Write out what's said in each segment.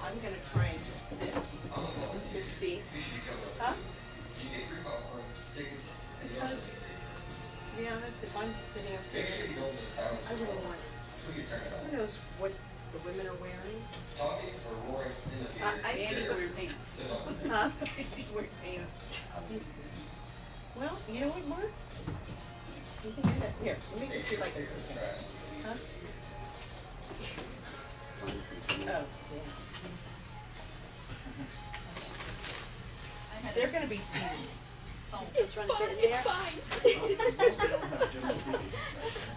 I'm gonna try and just sit. See? Huh? Because, to be honest, if I'm sitting up there, I wouldn't want. Who knows what the women are wearing? Mandy wearing pants. Huh? Wearing pants. Well, you know what, Mark? You can do that. Here, let me just see if I can see this. Huh? Oh, yeah. They're gonna be seated. It's fine, it's fine.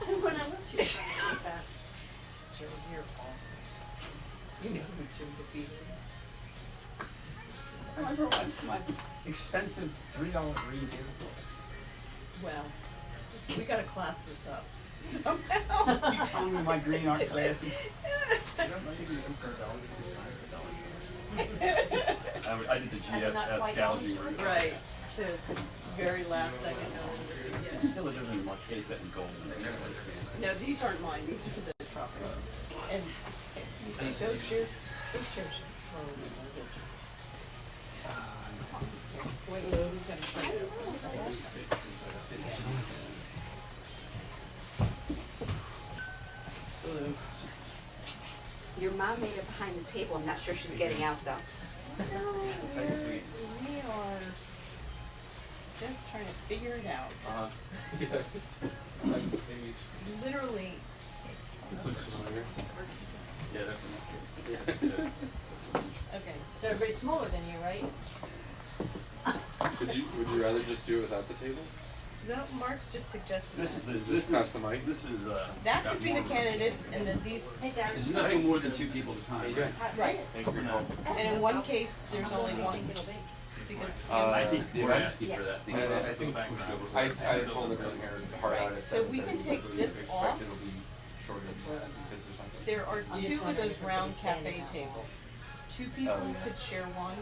And when I look, she's trying to eat that. Joe, you're awful. You know who Jim DeFeet is. I remember my expensive $3 green tablecloths. Well, we gotta class this up somehow. You telling me my green aren't classy? I did the GFS gouging route. Right, the very last second. Until it doesn't like case it in gold. No, these aren't mine, these are the truffles. And those chairs are wait, who's gonna try it? Your mom made it behind the table. I'm not sure she's getting out though. It's a tight squeeze. We are just trying to figure it out. Yeah, it's like the same age. Literally. This looks familiar. Yeah, definitely. Okay. So everybody's smaller than you, right? Would you rather just do it without the table? No, Mark just suggested This is that. Just pass the mic. This is That could be the candidates, and then these, Hey, Darren. There's nothing more than 2 people at a How you time. doing? right. Thank you for your help. And in one case, there's only one, because. I think Yeah. we're asking for that thing. I think I told them hard out at So we can 7:30, take but this expect off. It'll be shorter than that because there's something. There are 2 of those round cafe tables. 2 people Oh, yeah. could share one,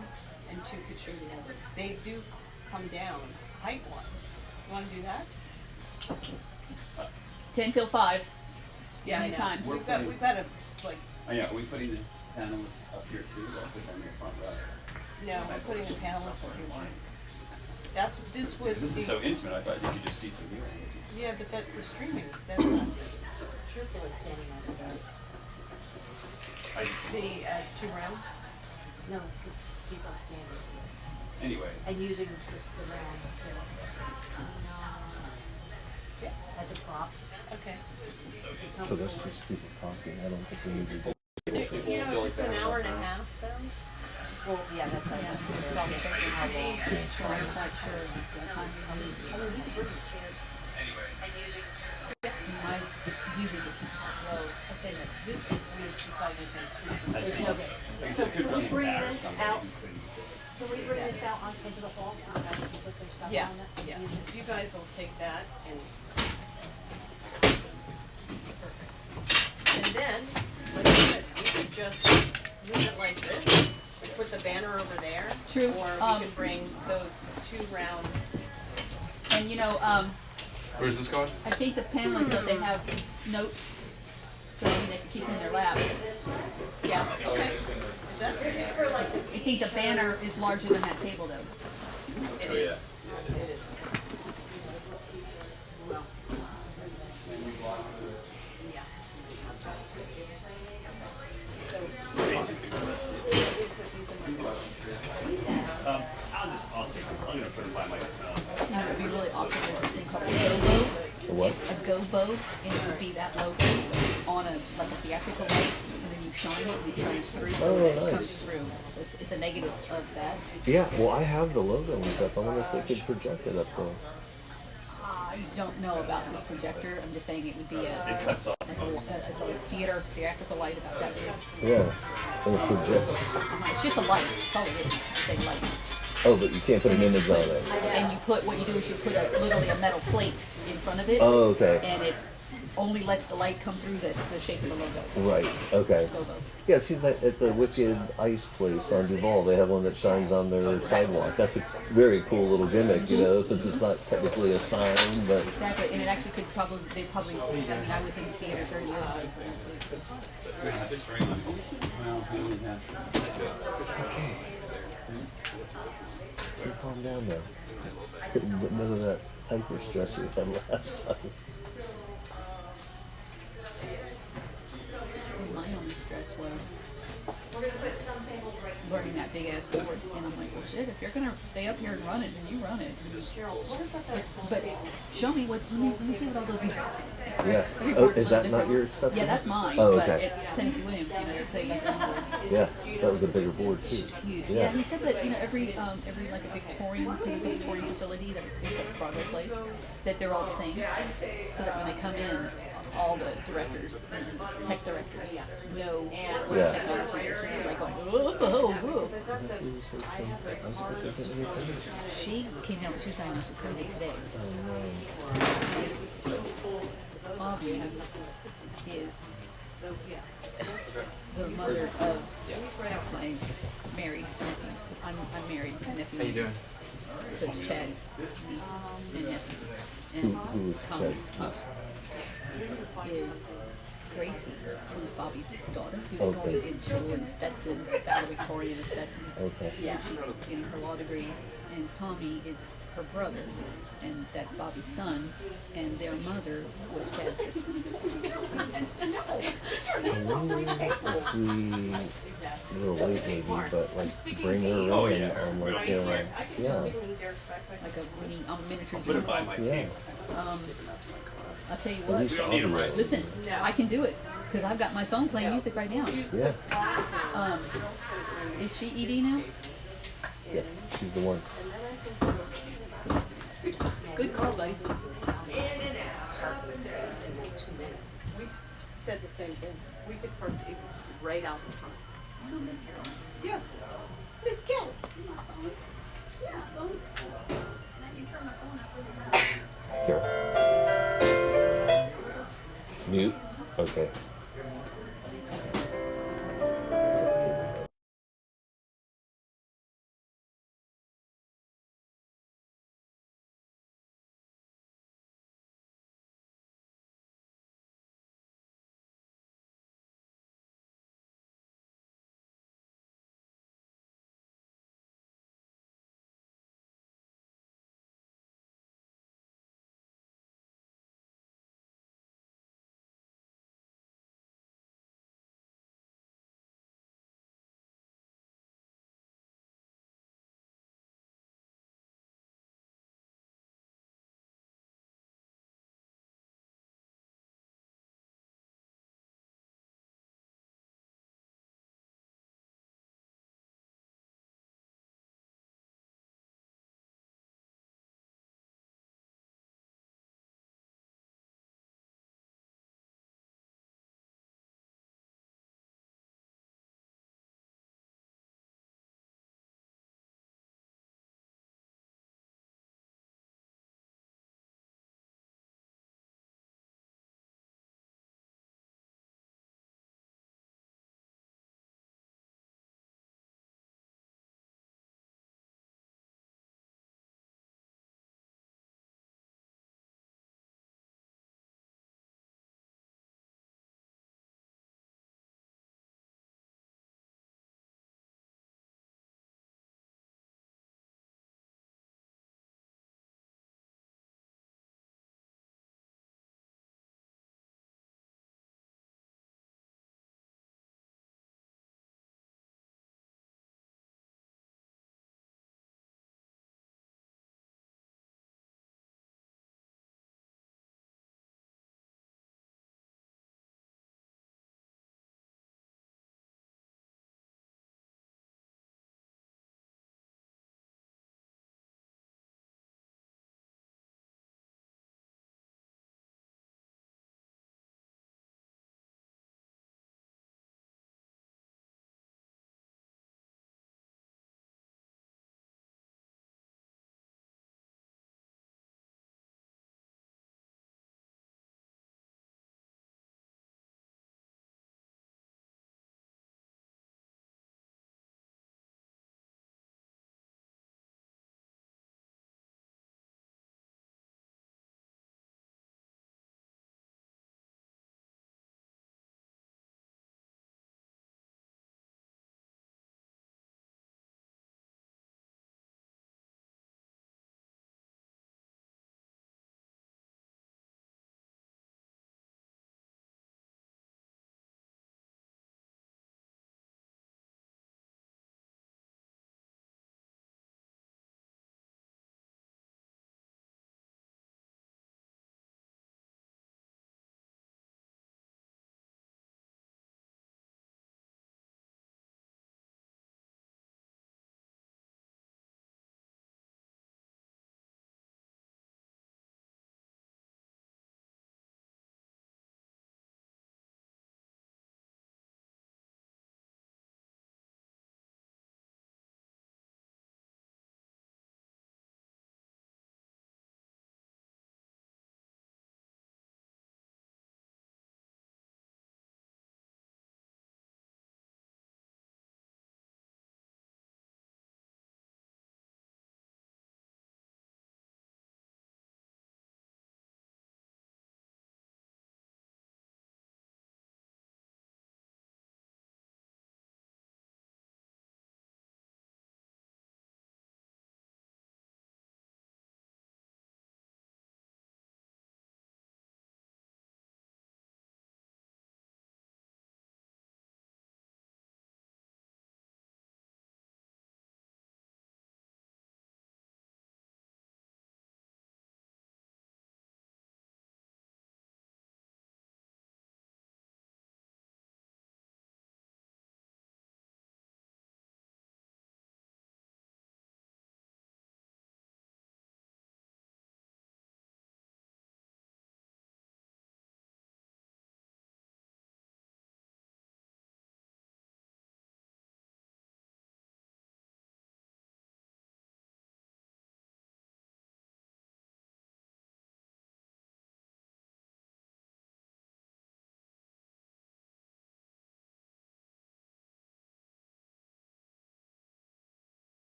and 2 could share the other. They do come down height-wise. You wanna do that? 10 till 5. Yeah, I know. Anytime. We've got a, like, Oh yeah, are we putting the panelists up here too? I'll put them in the front row. no, we're putting the panelists up here too. This was This is the- so intimate, I thought you could just see through here. Yeah, but that, for streaming, that's not Triple is standing on the desk. I just, the, 2 round. No, keep on standing. anyway, And using the rounds to, as a prop. Okay. So that's just people talking. I don't think we need to do. You know, it's an hour and a half though. Well, yeah, that's right. So I'm thinking how long. So I'm quite sure the time I mean, we could bring the chairs. My, usually this low. I'll tell you, this we decided that. So can we bring this somebody out? who couldn't- Can we bring this out into the hall so you guys can put their stuff Yeah, on it? yes. You guys will take that and. And then, like I said, we could just leave it like this. We put the banner over there. True, Or we could bring those 2 round. And you know, Where's this going? I think the panelists, though, they have notes, so they can keep them in their lap. Yeah, okay. That's, I think the banner is larger than that table, though. it Oh, is. yeah. It is. Well. Yeah. I'll take them. I'm gonna put them by my, You know, it'd be really awesome. There's this thing called a gobo. A what? A gobo, and it would be that logo on a like a theatrical light, and then you shine it, and it shines through, so Oh, that it nice. comes through. So it's a negative of that. Yeah, well, I have the logo and stuff. I wonder if they could project it up there. I don't know about this projector. I'm just saying it would be it cuts off. a theater theatrical light about that big. Yeah, and it projects. It's just a light. That's all it is. It's a light. Oh, but you can't put an image on it. And you put what you do is you put literally a metal plate in front of it. Oh, okay. And it only lets the light come through that's the shape of the logo. Right. Okay. Scobo. Yeah, see that at the Wicked Ice place on Duval, they have one that shines on their sidewalk. That's a very cool little gimmick, you know. Since it's not technically a sign, but Exactly, and it actually could probably, I mean, I was in theater 30 years ago, Well, we only have. you calm down now. Couldn't get none of that hyper stress you had last time. my only stress was learning that big ass board, and I'm like, well shit, if you're gonna stay up here and run it, then you run it. But show me let me see what all those mean. Yeah. Every Oh, board's is a that little not your different. stuff? Yeah, that's mine, Oh, but okay. at Tennessee Williams, you know, it's a like one board. Yeah, that was a bigger board too. It's huge. Yeah. Yeah, he said that, you know, every like a big touring, because it's a touring facility that is a Broadway place, that they're all the same. So that when they come in, all the directors and tech directors know what Yeah. technology is, and they're like going, whoa, whoa, whoa. She came out, she was diagnosed with COVID today. Bobby is the mother of my married nephews. I'm married, my nephew. How you doing? So it's Chad's niece and nephew. Who And is Tommy Chad? is Gracie, who's Bobby's daughter, who's Okay. going into school in Stetson, valedictorian in Stetson. Okay. Yeah, she's getting her law degree, and Tommy is her brother, and that's Bobby's son, and their mother was Chad's sister. A little late maybe, but like bring her in on like yeah. Like a miniature Zoom. Yeah. I'll tell you At what, least audio. listen, I can do it, because I've got my phone playing music right now. Yeah. Is she ED now? Yeah. She's the one. Good call, buddy. We said the same thing. We could park it right out in front. Yes, Miss Kelly. Here. Mute. Okay.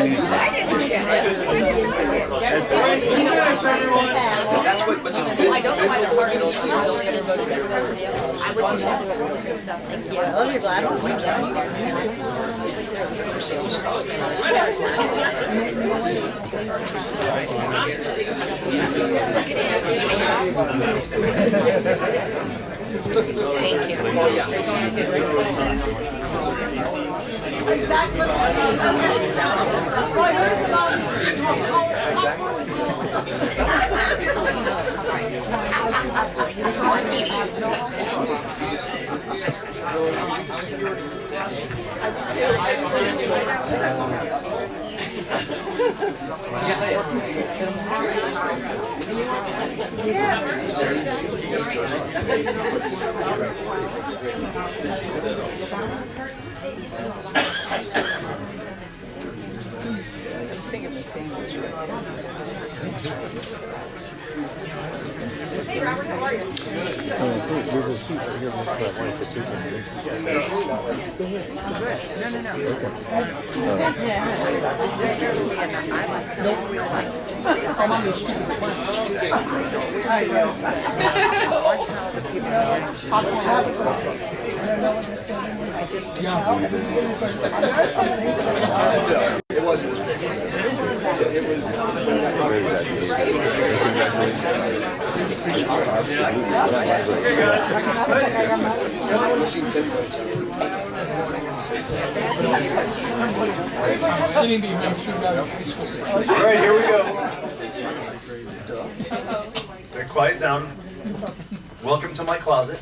I don't know why they're hard to go see. I wouldn't Thank you. I love your glasses. Thank Hey Robert, how are you? There's a seat right here. Just one if it's open. This scares me enough. I always like to see how watch how the people I just It wasn't. It All right, here we go. Okay, quiet down. Welcome to my closet.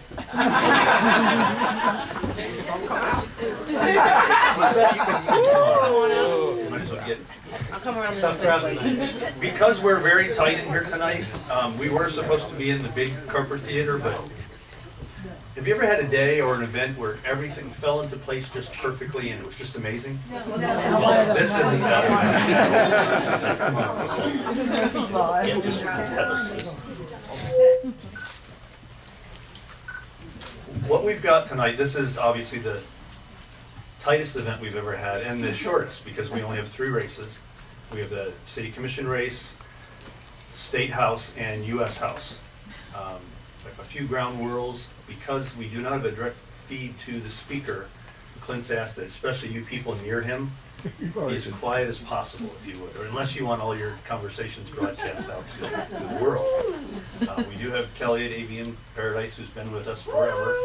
Because we're very tight in here tonight, we were supposed to be in the big Carper Theater, but have you ever had a day or an event where everything fell into place just perfectly and it was just amazing? Well, this isn't that. Yeah, just have a seat. What we've got tonight, this is obviously the tightest event we've ever had and the shortest because we only have 3 races. We have the City Commission race, State House, and U.S. House. A few ground rules. Because we do not have a direct feed to the speaker, Clint's asked that especially you people near him be as quiet as possible, if you would, or unless you want all your conversations broadcast out to the world. We do have Kelly at Avian Paradise, who's been with us forever,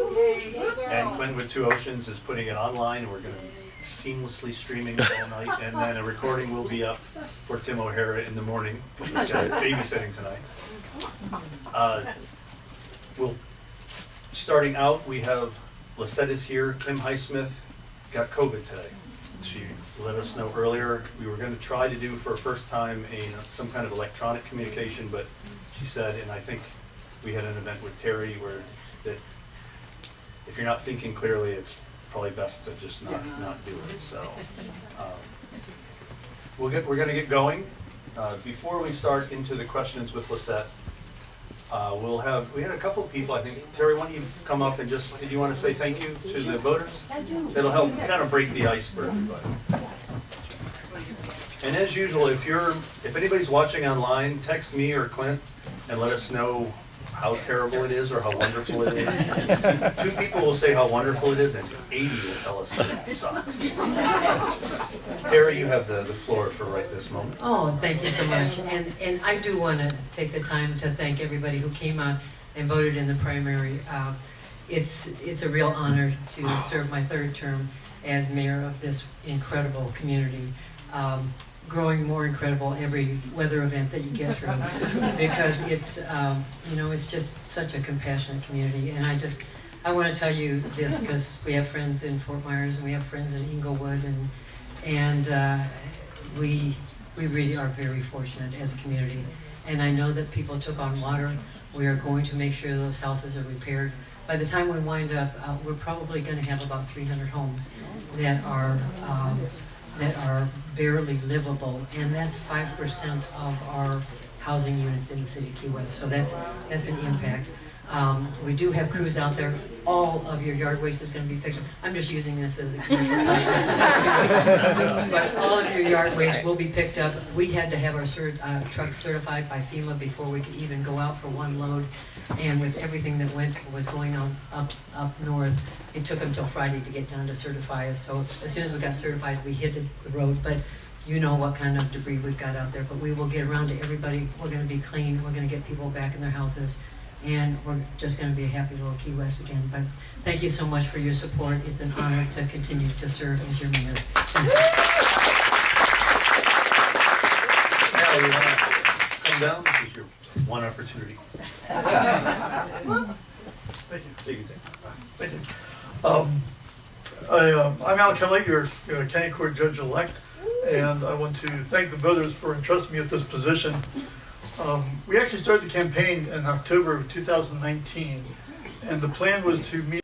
and Clint with Two Oceans is putting it online, and we're going to be seamlessly streaming all night, and then a recording will be up for Tim O'Hara in the morning. He's got babysitting tonight. Starting out, we have Lisette is here. Kim Highsmith got COVID today. She let us know earlier. We were going to try to do for a first time some kind of electronic communication, but she said, and I think we had an event with Terry where that if you're not thinking clearly, it's probably best to just not do it. So we're going to get going. Before we start into the questions with Lisette, we had a couple of people, I think. Terry, why don't you come up and just, did you want to say thank you to the voters? I do. It'll help kind of break the ice for everybody. And as usual, if anybody's watching online, text me or Clint and let us know how terrible it is or how wonderful it is. 2 people will say how wonderful it is and 80 will tell us that it sucks. Terry, you have the floor for right this moment. Oh, thank you so much. And I do want to take the time to thank everybody who came out and voted in the primary. It's a real honor to serve my 3rd term as mayor of this incredible community. Growing more incredible every weather event that you get through, because it's it's just such a compassionate community. And I want to tell you this because we have friends in Fort Myers and we have friends in Inglewood, and we really are very fortunate as a community. And I know that people took on water. We are going to make sure those houses are repaired. By the time we wind up, we're probably going to have about 300 homes that are barely livable, and that's 5% of our housing units in the city of Key West. So that's an impact. We do have crews out there all of your yard waste is gonna be picked up. I'm just using this as a commercial time. But all of your yard waste will be picked up. We had to have our trucks certified by FEMA before we could even go out for one load. And with everything that was going on up north, it took them till Friday to get down to certify us. So as soon as we got certified, we hit the road. But you know what kind of debris we've got out there. But we will get around to everybody. We're gonna be clean. We're gonna get people back in their houses. And we're just gonna be a happy little Key West again. But thank you so much for your support. It's an honor to continue to serve as your mayor. Now you wanna come down? This is your one opportunity. Thank you. Take your time. Thank you. I'm Al Kelly, your county court judge-elect, and I want to thank the voters for entrusting me with this position. We actually started the campaign in October of 2019, and the plan was to meet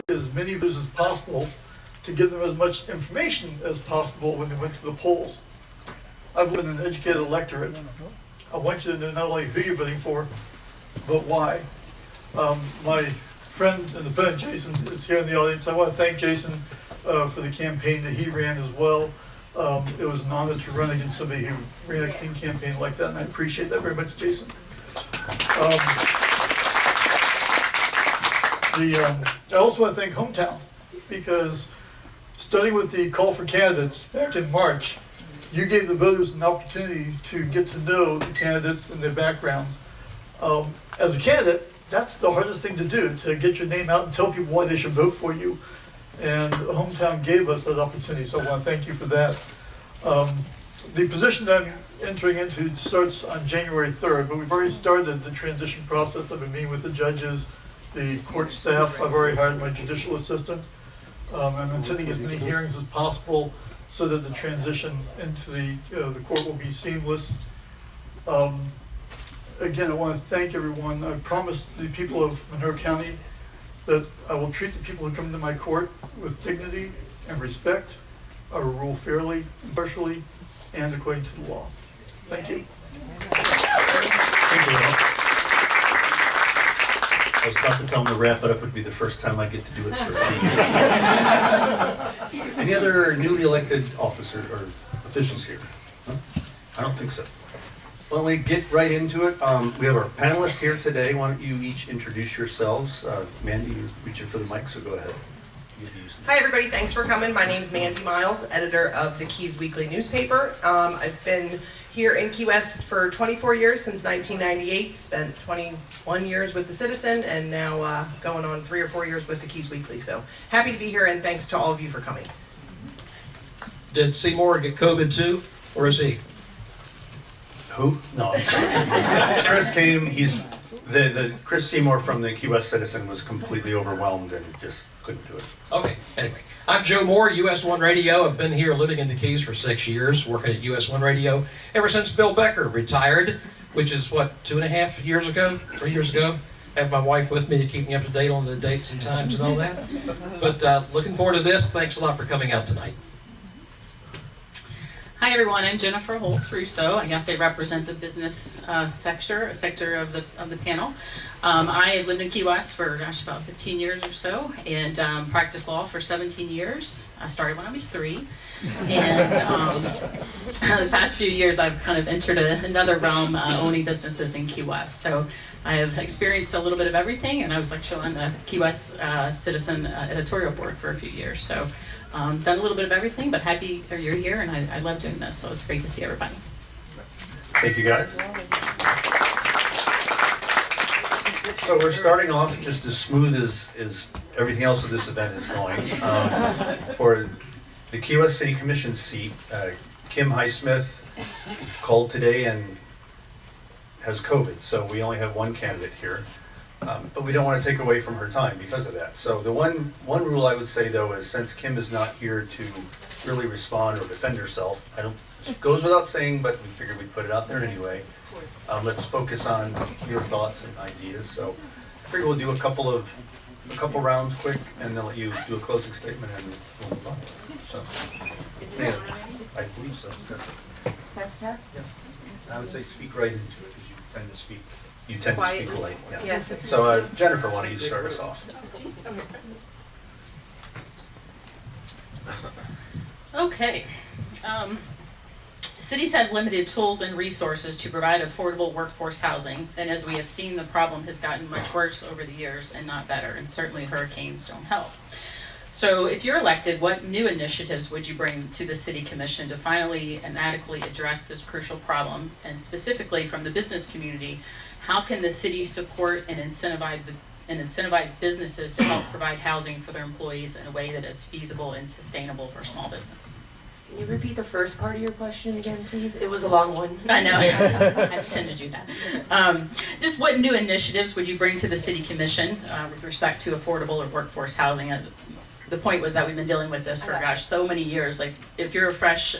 as many voters as possible to give them as much information as possible when they went to the polls. I've been an educated electorate. I want you to know not only who you're voting for, but why. My friend and the friend Jason is here in the audience. I want to thank Jason for the campaign that he ran as well. It was an honor to run against somebody who ran a clean campaign like that, and I appreciate that very much, Jason. I also want to thank Hometown, because starting with the call for candidates back in March, you gave the voters an opportunity to get to know the candidates and their backgrounds. As a candidate, that's the hardest thing to do, to get your name out and tell people why they should vote for you. And Hometown gave us that opportunity, so I want to thank you for that. The position that I'm entering into starts on January 3rd, but we've already started the transition process. I've been meeting with the judges, the court staff. I've already hired my judicial assistant. I'm attending as many hearings as possible so that the transition into the court will be seamless. Again, I want to thank everyone. I promised the people of Monroe County that I will treat the people who come to my court with dignity and respect. I will rule fairly, impartially, and according to the law. Thank you. Thank you, Al. I was about to tell him to wrap it up. Would be the first time I get to do it for free. Any other newly elected officer or officials here? Huh? I don't think so. Why don't we get right into it? We have our panelists here today. Why don't you each introduce yourselves? Mandy, you're reaching for the mic, so go ahead. Hi everybody, thanks for coming. My name's Mandy Miles, editor of the Keys Weekly newspaper. I've been here in Key West for 24 years, since 1998, spent 21 years with the Citizen, and now going on 3 or 4 years with the Keys Weekly. So happy to be here, and thanks to all of you for coming. Did Seymour get COVID too, or is he? Who? No, I'm sorry. Chris came, the Chris Seymour from the Key West Citizen was completely overwhelmed and just couldn't do it. Okay, anyway. I'm Joe Moore, US 1 Radio. I've been here living in the Keys for 6 years, working at US 1 Radio ever since Bill Becker retired, which is what, 2.5 years ago, 3 years ago. I have my wife with me to keep me up to date on the dates and times and all that. But looking forward to this. Thanks a lot for coming out tonight. Hi everyone, I'm Jennifer Hulse Russo. I guess I represent the business sector of the panel. I have lived in Key West for about 15 years or so, and practiced law for 17 years. I started when I was 3, and the past few years I've kind of entered another realm, owning businesses in Key West. So I have experienced a little bit of everything, and I was actually on the Key West Citizen editorial board for a few years. So. Done a little bit of everything, but happy you're here, and I love doing this, so it's great to see everybody. Thank you, guys. So we're starting off just as smooth as everything else of this event is going. For the Key West City Commission seat, Kim Highsmith called today and has COVID, so we only have one candidate here. But we don't want to take away from her time because of that. So the one rule I would say, though, is since Kim is not here to really respond or defend herself, it goes without saying, but we figured we'd put it out there anyway. Let's focus on your thoughts and ideas. So I figure we'll do a couple rounds quick, and then let you do a closing statement, and we'll move on. So, yeah, I believe so. Test. Yeah. I would say speak right into it, because you tend to speak You tend to speak Quietly. late. Yeah. Yes. So Jennifer, why don't you start us off? Okay. Cities have limited tools and resources to provide affordable workforce housing, and as we have seen, the problem has gotten much worse over the years and not better, and certainly hurricanes don't help. So if you're elected, what new initiatives would you bring to the City Commission to finally and adequately address this crucial problem? And specifically from the business community, how can the city support and incentivize businesses to help provide housing for their employees in a way that is feasible and sustainable for small business? Can you repeat the first part of your question again, please? It was a long one. I know, I tend to do that. Just what new initiatives would you bring to the City Commission with respect to affordable or workforce housing? The point was that we've been dealing with this for, gosh, so many years. Like, if you're have fresh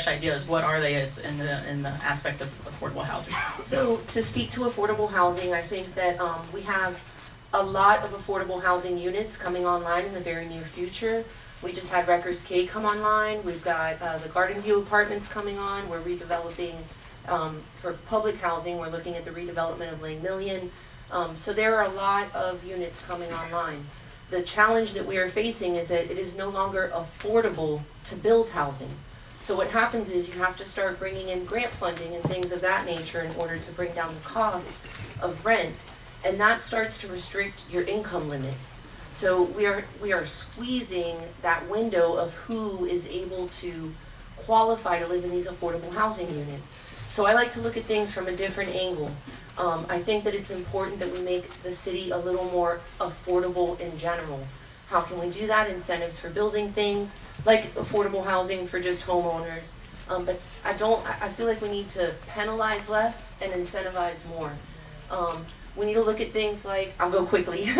ideas, what are they in the aspect of affordable housing? So to speak to affordable housing, I think that we have a lot of affordable housing units coming online in the very near future. We just had Records K come online. We've got the Garden View apartments coming on. We're redeveloping for public housing. We're looking at the redevelopment of Langmillion. So there are a lot of units coming online. The challenge that we are facing is that it is no longer affordable to build housing. So what happens is you have to start bringing in grant funding and things of that nature in order to bring down the cost of rent, and that starts to restrict your income limits. So we are squeezing that window of who is able to qualify to live in these affordable housing units. So I like to look at things from a different angle. I think that it's important that we make the city a little more affordable in general. How can we do that? Incentives for building things, like affordable housing for just homeowners. But I feel like we need to penalize less and incentivize more. We need to look at things like, I'll go quickly,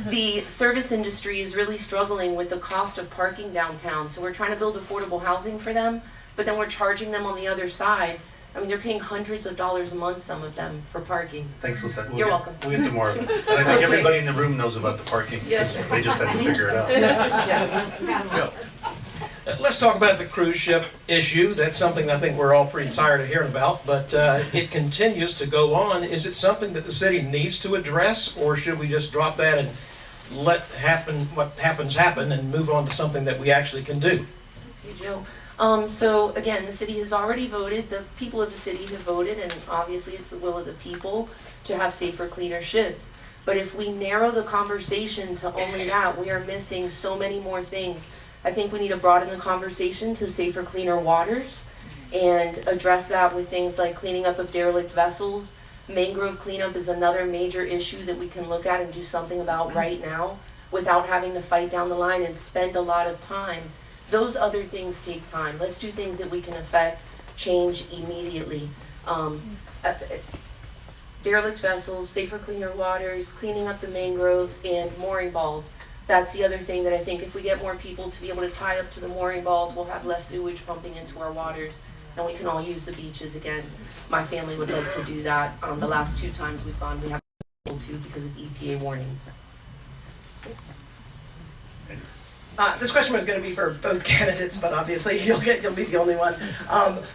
the service industry is really struggling with the cost of parking downtown. So we're trying to build affordable housing for them, but then we're charging them on the other side. I mean, they're paying hundreds of dollars a month, some of them, for parking. Thanks, Lisette. You're welcome. We'll get to more of it. And I think everybody in the room knows about the parking. Yes. They just had to figure it out. Yeah. Let's talk about the cruise ship issue. That's something I think we're all pretty tired of hearing about, but it continues to go on. Is it something that the city needs to address, or should we just drop that and let what happens happen and move on to something that we actually can do? Hey, Joe. So again, the city has already voted, the people of the city have voted, and obviously it's the will of the people to have safer, cleaner ships. But if we narrow the conversation to only that, we are missing so many more things. I think we need to broaden the conversation to safer, cleaner waters and address that with things like cleaning up of derelict vessels. Mangrove cleanup is another major issue that we can look at and do something about right now without having to fight down the line and spend a lot of time. Those other things take time. Let's do things that we can affect change immediately. Derelict vessels, safer, cleaner waters, cleaning up the mangroves, and mooring balls. That's the other thing that I think if we get more people to be able to tie up to the mooring balls, we'll have less sewage pumping into our waters, and we can all use the beaches again. My family would like to do that. The last 2 times we've gone, we haven't been able to because of EPA warnings. This question was going to be for both candidates, but obviously you'll be the only one.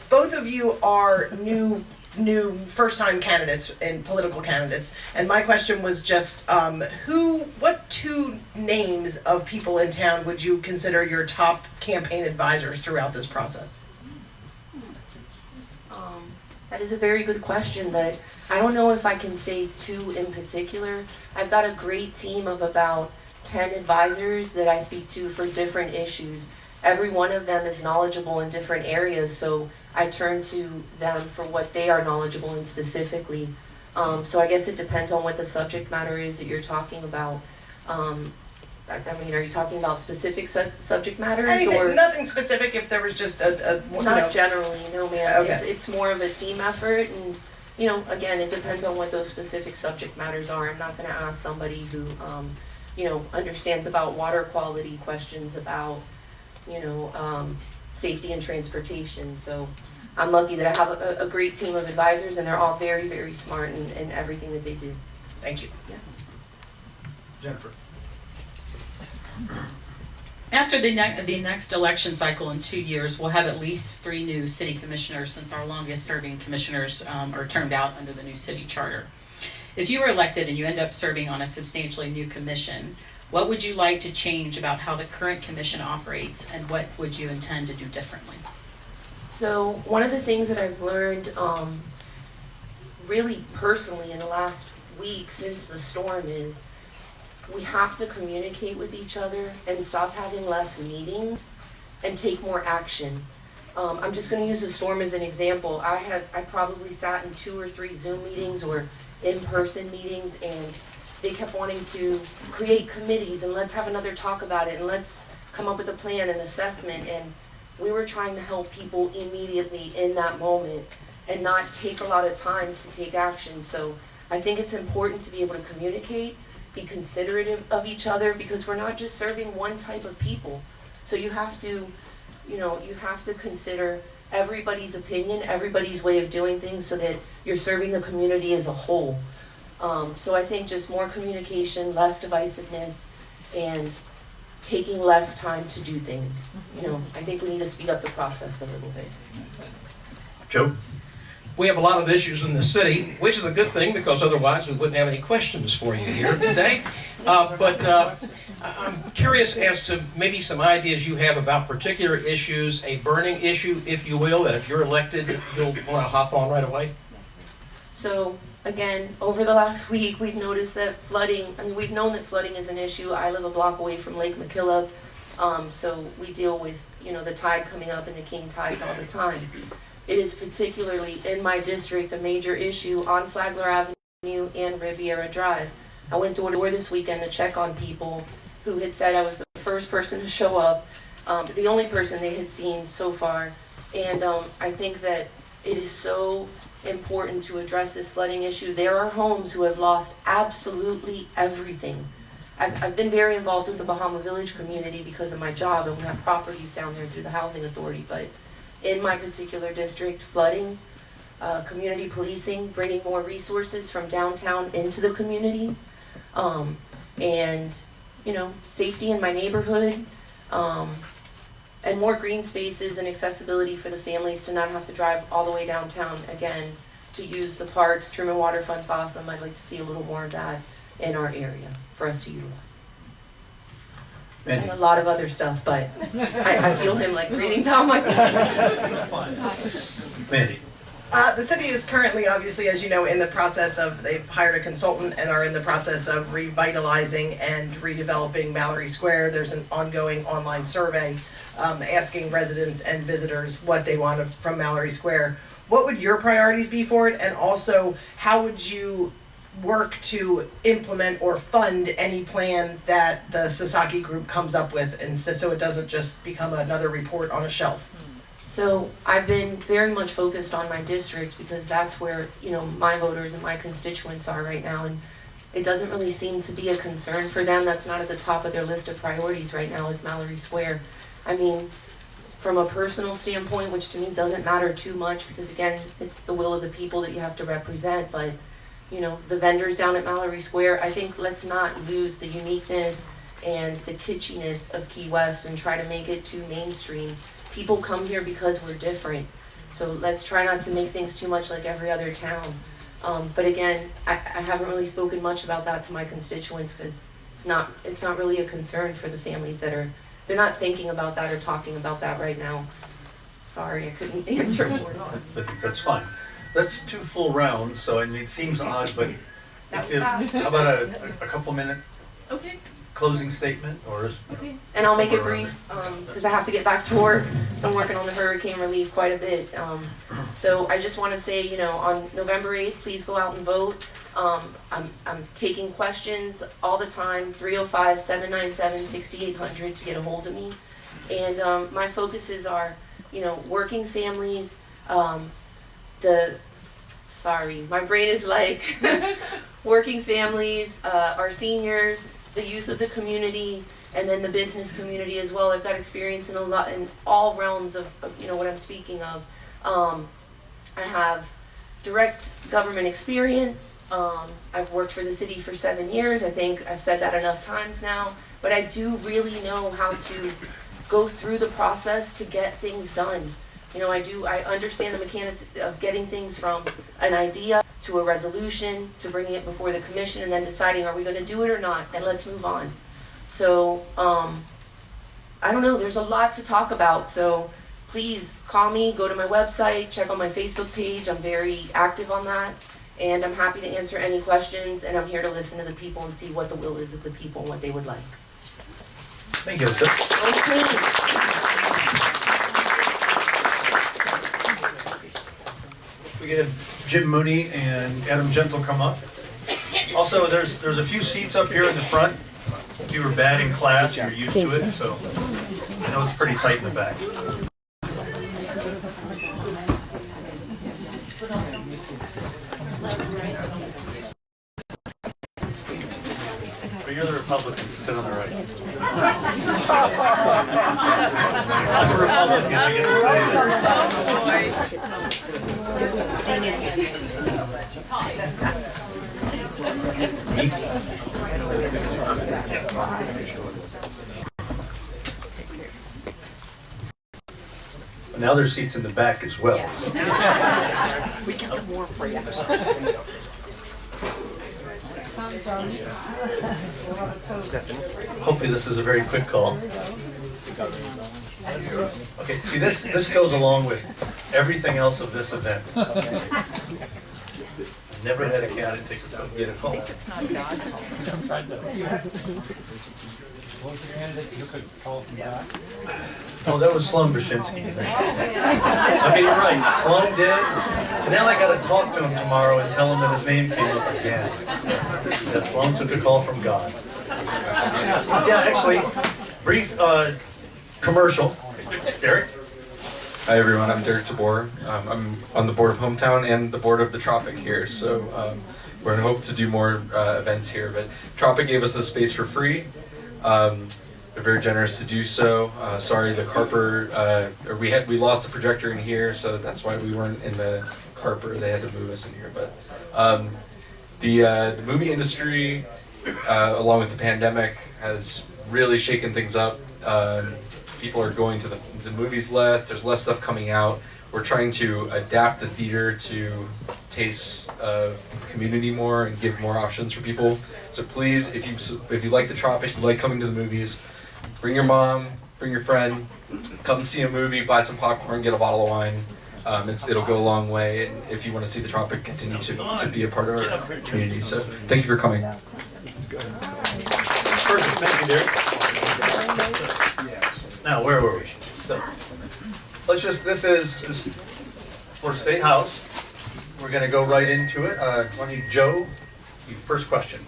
Both of you are new first-time candidates and political candidates, and my question was just what 2 names of people in town would you consider your top campaign advisors throughout this process? That is a very good question that I don't know if I can say 2 in particular. I've got a great team of about 10 advisors that I speak to for different issues. Every one of them is knowledgeable in different areas, so I turn to them for what they are knowledgeable in specifically. So I guess it depends on what the subject matter is that you're talking about. I mean, are you talking about specific subject matters? Anything, or nothing specific. If there was just not generally, no, ma'am. Okay. It's more of a team effort, and again, it depends on what those specific subject matters are. I'm not going to ask somebody who understands about water quality questions about safety and transportation. So I'm lucky that I have a great team of advisors, and they're all very, very smart in everything that they do. Thank you. Yeah. Jennifer. After the next election cycle in 2 years, we'll have at least 3 new city commissioners since our longest serving commissioners are termed out under the new city charter. If you were elected and you end up serving on a substantially new commission, what would you like to change about how the current commission operates, and what would you intend to do differently? So one of the things that I've learned really personally in the last week since the storm is we have to communicate with each other and stop having less meetings and take more action. I'm just going to use the storm as an example. I probably sat in 2 or 3 Zoom meetings or in-person meetings, and they kept wanting to create committees and let's have another talk about it and let's come up with a plan and assessment, and we were trying to help people immediately in that moment and not take a lot of time to take action. So I think it's important to be able to communicate, be considerate of each other, because we're not just serving one type of people. So you have to, you have to consider everybody's opinion, everybody's way of doing things, so that you're serving the community as a whole. So I think just more communication, less divisiveness, and taking less time to do things. I think we need to speed up the process a little bit. Joe? We have a lot of issues in the city, which is a good thing because otherwise we wouldn't have any questions for you here today. I'm curious as to maybe some ideas you have about particular issues, a burning issue, if you will, that if you're elected, you'll want to hop on right away. So again, over the last week, we've noticed that flooding, we've known that flooding is an issue. I live a block away from Lake McKillop, so we deal with, the tide coming up and the king tides all the time. It is particularly in my district a major issue on Flagler Avenue and Riviera Drive. I went door to door this weekend to check on people who had said I was the first person to show up, the only person they had seen so far. And I think that it is so important to address this flooding issue. There are homes who have lost absolutely everything. I've been very involved with the Bahama Village community because of my job, and we have properties down there through the Housing Authority. But in my particular district, flooding, community policing, bringing more resources from downtown into the communities, and safety in my neighborhood, and more green spaces and accessibility for the families to not have to drive all the way downtown again to use the parks. Truman Waterfront's awesome. I'd like to see a little more of that in our area for us to utilize. Mandy. And a lot of other stuff, but I feel him like breathing down my Mandy. The city is currently, obviously, as you know, in the process of, they've hired a consultant and are in the process of revitalizing and redeveloping Mallory Square. There's an ongoing online survey asking residents and visitors what they want from Mallory Square. What would your priorities be for it? And also, how would you work to implement or fund any plan that the Sasaki group comes up with, and so it doesn't just become another report on a shelf? So I've been very much focused on my district because that's where, my voters and my constituents are right now, and it doesn't really seem to be a concern for them. That's not at the top of their list of priorities right now is Mallory Square. From a personal standpoint, which to me doesn't matter too much because again, it's the will of the people that you have to represent, but the vendors down at Mallory Square, I think let's not lose the uniqueness and the kitschiness of Key West and try to make it too mainstream. People come here because we're different. So let's try not to make things too much like every other town. But again, I haven't really spoken much about that to my constituents because it's not really a concern for the families they're not thinking about that or talking about that right now. Sorry, I couldn't answer more. That's fine. That's 2 full rounds, so it seems odd, but That was fast. how about a couple minute Okay. closing statement, or Okay. And I'll make it somewhere around brief because I have to get back to work. I'm working on the hurricane relief quite a bit. So I just want to say, on November 8th, please go out and vote. I'm taking questions all the time, 305-797-6800 to get a hold of me. And my focuses are, working families, my brain is like working families, our seniors, the youth of the community, and then the business community as well. I've got experience in all realms of what I'm speaking of. I have direct government experience. I've worked for the city for 7 years. I think I've said that enough times now, but I do really know how to go through the process to get things done. You know, I understand the mechanics of getting things from an idea to a resolution, to bringing it before the commission and then deciding, are we gonna do it or not, and let's move on. So, I don't know, there's a lot to talk about, so please call me, go to my website, check on my Facebook page, I'm very active on that, and I'm happy to answer any questions, and I'm here to listen to the people and see what the will is of the people and what they would like. Thank you, sir. We get Jim Mooney and Adam Gentle come up. Also, there's a few seats up here in the front. If you were bad in class, you're used to it, so I know it's pretty tight in the back. But you're the Republicans, sit on the right. I'm a Republican, I get to say Now there's seats in the back as well. Yeah. So. We got them more for you. Hopefully this is a very quick call. Okay, see this goes along with everything else of this event. Never had a candidate get a call. At least it's not God. Oh, that was Sloan Brzezinski. I mean, you're right. Sloan did. So now I got to talk to him tomorrow and tell him that his name came up again. That Sloan took a call from God. Yeah, actually, brief commercial. Derek? Hi everyone, I'm Derek Tabor. I'm on the board of Hometown and the board of the Tropic here, so we're hope to do more events here. But Tropic gave us the space for free. They're very generous to do so. Sorry, the Carper, we lost the projector in here, so that's why we weren't in the Carper. They had to move us in here. But the movie industry, along with the pandemic, has really shaken things up. People are going to the movies less. There's less stuff coming out. We're trying to adapt the theater to tastes of the community more and give more options for people. So please, if you like the Tropic, you like coming to the movies, bring your mom, bring your friend, come see a movie, buy some popcorn, get a bottle of wine. It'll go a long way. And if you want to see the Tropic, continue to be a part of our community. So thank you for coming. Perfect, thank you, Derek. Now, where were we? So, this is for State House. We're going to go right into it. Why don't you, Joe, your first question.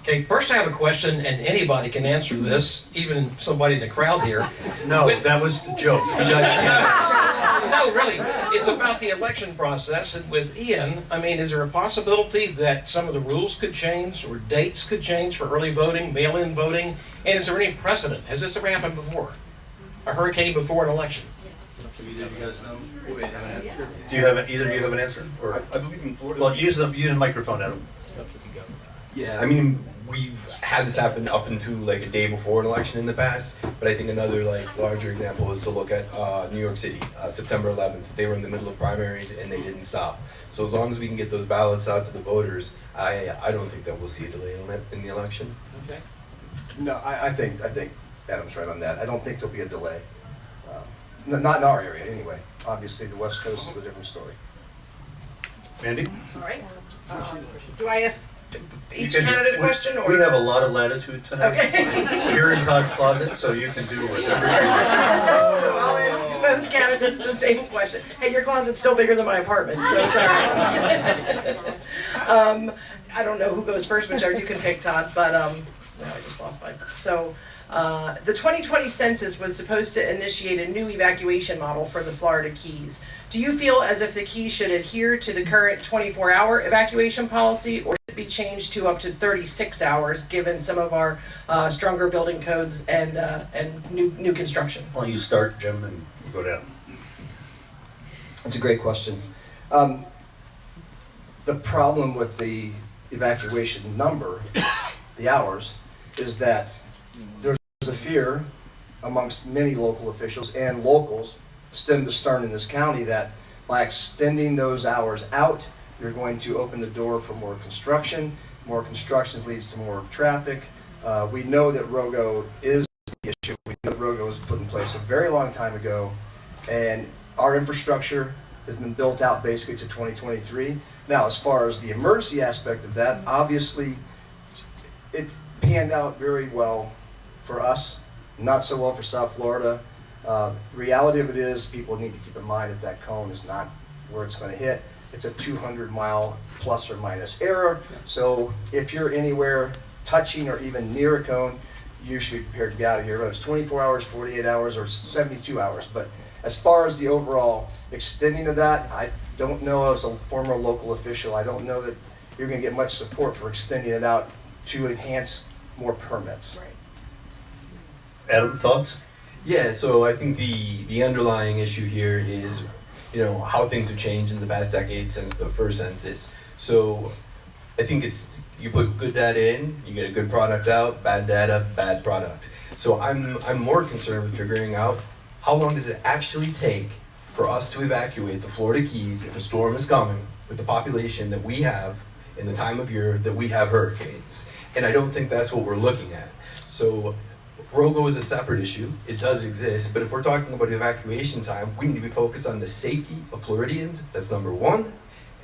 Okay, first I have a question, and anybody can answer this, even somebody in the crowd here. No, that was the joke. You guys can't. No, really, it's about the election process, and with Ian, I mean, is there a possibility that some of the rules could change, or dates could change for early voting, mail-in voting, and is there any precedent? Has this ever happened before? A hurricane before an election? Do you guys know? Do you have either? Do you have an answer? Or I believe in Florida. Well, use the microphone, Adam. Yeah, I mean, we've had this happen up into like a day before an election in the past, but I think another like larger example is to look at New York City, September 11th. They were in the middle of primaries and they didn't stop. So as long as we can get those ballots out to the voters, I don't think that we'll see a delay in the election. Okay. No, I think Adam's right on that. I don't think there'll be a delay. Not in our area anyway. Obviously, the West Coast is a different story. Mandy? All right. Do I ask each candidate a question? Or? We have a lot of latitude tonight. Okay. You're in Todd's closet, so you can do whatever. So I'll ask both candidates the same question. Hey, your closet's still bigger than my apartment, so it's all right. I don't know who goes first, whichever you can pick, Todd, but no, I just lost my. So the 2020 census was supposed to initiate a new evacuation model for the Florida Keys. Do you feel as if the Keys should adhere to the current 24-hour evacuation policy, or should it be changed to up to 36 hours, given some of our stronger building codes and new construction? Why don't you start, Jim, and we'll go down. That's a great question. The problem with the evacuation number, the hours, is that there's a fear amongst many local officials and locals stem to stern in this county, that by extending those hours out, you're going to open the door for more construction. More construction leads to more traffic. We know that ROGO is the issue. We know that ROGO was put in place a very long time ago, and our infrastructure has been built out basically to 2023. Now, as far as the emergency aspect of that, obviously, it's panned out very well for us, not so well for South Florida. The reality of it is, people need to keep in mind that that cone is not where it's going to hit. It's a 200-mile plus or minus error. So if you're anywhere touching or even near a cone, you should be prepared to be out of here. Whether it's 24 hours, 48 hours, or 72 hours. But as far as the overall extending of that, I don't know, as a former local official, I don't know that you're going to get much support for extending it out to enhance more permits. Adam, thoughts? Yeah, so I think the underlying issue here is, how things have changed in the past decade since the first census. So I think it's, you put good data in, you get a good product out, bad data, bad product. So I'm more concerned with figuring out how long does it actually take for us to evacuate the Florida Keys if a storm is coming with the population that we have in the time of year that we have hurricanes. And I don't think that's what we're looking at. So ROGO is a separate issue. It does exist, but if we're talking about evacuation time, we need to be focused on the safety of Floridians. That's number one.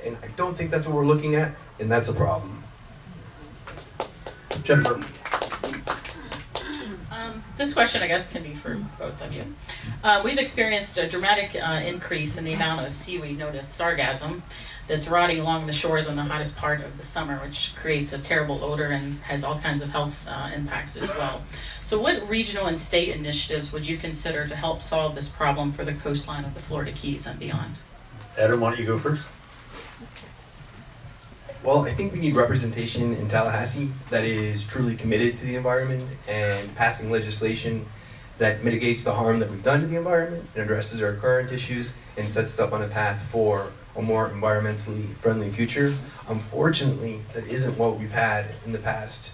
And I don't think that's what we're looking at, and that's a problem. Jennifer. This question, I guess, can be for both of you. We've experienced a dramatic increase in the amount of seaweed known as sargassum that's rotting along the shores in the hottest part of the summer, which creates a terrible odor and has all kinds of health impacts as well. So what regional and state initiatives would you consider to help solve this problem for the coastline of the Florida Keys and beyond? Adam, why don't you go first? Well, I think we need representation in Tallahassee that is truly committed to the environment and passing legislation that mitigates the harm that we've done to the environment and addresses our current issues and sets us up on a path for a more environmentally friendly future. Unfortunately, that isn't what we've had in the past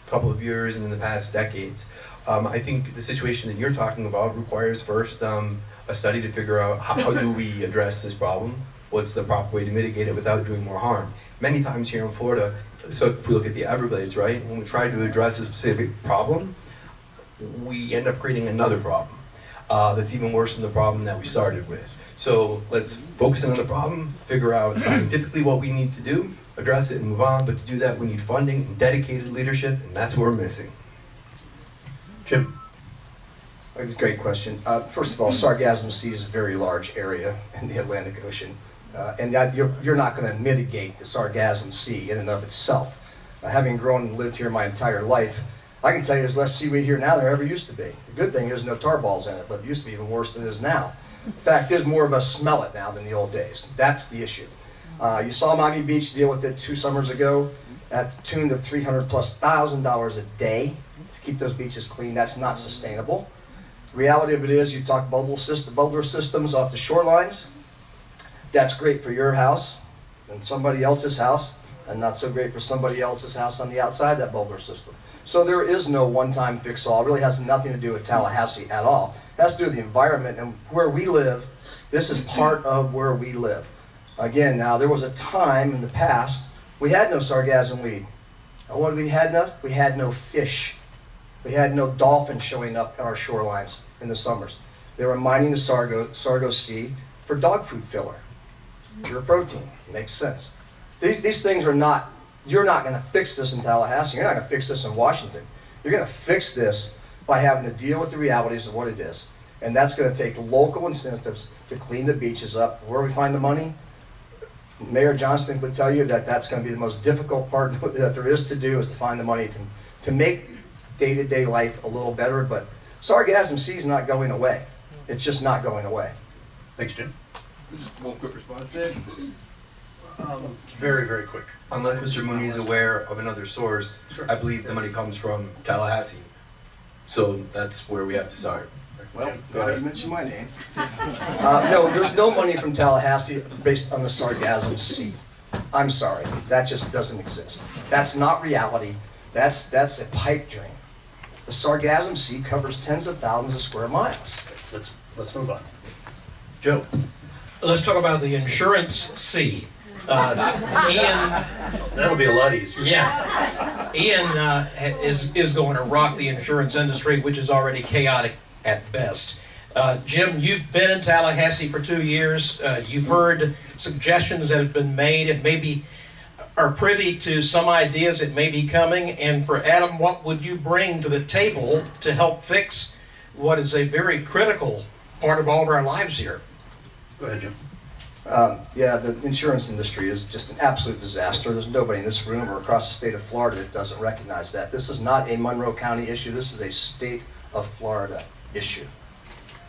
couple of years and in the past decades. I think the situation that you're talking about requires first a study to figure out how do we address this problem, what's the proper way to mitigate it without doing more harm. Many times here in Florida, so if we look at the Everglades, right, when we try to address a specific problem, we end up creating another problem that's even worse than the problem that we started with. So let's focus in on the problem, figure out scientifically what we need to do, address it and move on, but to do that we need funding and dedicated leadership, and that's what we're missing. Jim. It's a great question. First of all, Sargassum Sea is a very large area in the Atlantic Ocean. And that you're not going to mitigate the Sargassum Sea in and of itself. Having grown and lived here my entire life, I can tell you there's less seaweed here now than there ever used to be. The good thing is no tar balls in it, but it used to be even worse than it is now. In fact, there's more of us smell it now than the old days. That's the issue. You saw Miami Beach deal with it 2 summers ago at the tune of $300,000+ a day to keep those beaches clean. That's not sustainable. The reality of it is, you talk bubbler systems off the shorelines. That's great for your house and somebody else's house, and not so great for somebody else's house on the outside of that bubbler system. So there is no one-time fix-all. It really has nothing to do with Tallahassee at all. It has to do with the environment and where we live. This is part of where we live. Again, now there was a time in the past we had no sargassum weed. And what did we had no? We had no fish. We had no dolphins showing up on our shorelines in the summers. They were mining the Sargo Sea for dog food filler. Pure protein, makes sense. These things are not, you're not going to fix this in Tallahassee, you're not going to fix this in Washington. You're going to fix this by having to deal with the realities of what it is. And that's going to take local incentives to clean the beaches up. Where we find the money, Mayor Johnston would tell you that that's going to be the most difficult part that there is to do, is to find the money to make day-to-day life a little better. But Sargassum Sea is not going away. It's just not going away. Thanks, Jim. Just one quick response there. Very, very quick. Unless Mr. Mooney is aware of another source, sure. I believe the money comes from Tallahassee. So that's where we have to start. Well, go ahead and mention my name. No, there's no money from Tallahassee based on the Sargassum Sea. I'm sorry, that just doesn't exist. That's not reality. That's a pipe dream. The Sargassum Sea covers tens of thousands of square miles. Let's move on. Joe. Let's talk about the insurance C. Ian. That'll be a lot easier. Yeah. Ian is going to rock the insurance industry, which is already chaotic at best. Jim, you've been in Tallahassee for 2 years. You've heard suggestions that have been made and maybe are privy to some ideas that may be coming. And for Adam, what would you bring to the table to help fix what is a very critical part of all of our lives here? Go ahead, Jim. Yeah, the insurance industry is just an absolute disaster. There's nobody in this room or across the state of Florida that doesn't recognize that. This is not a Monroe County issue. This is a state of Florida issue.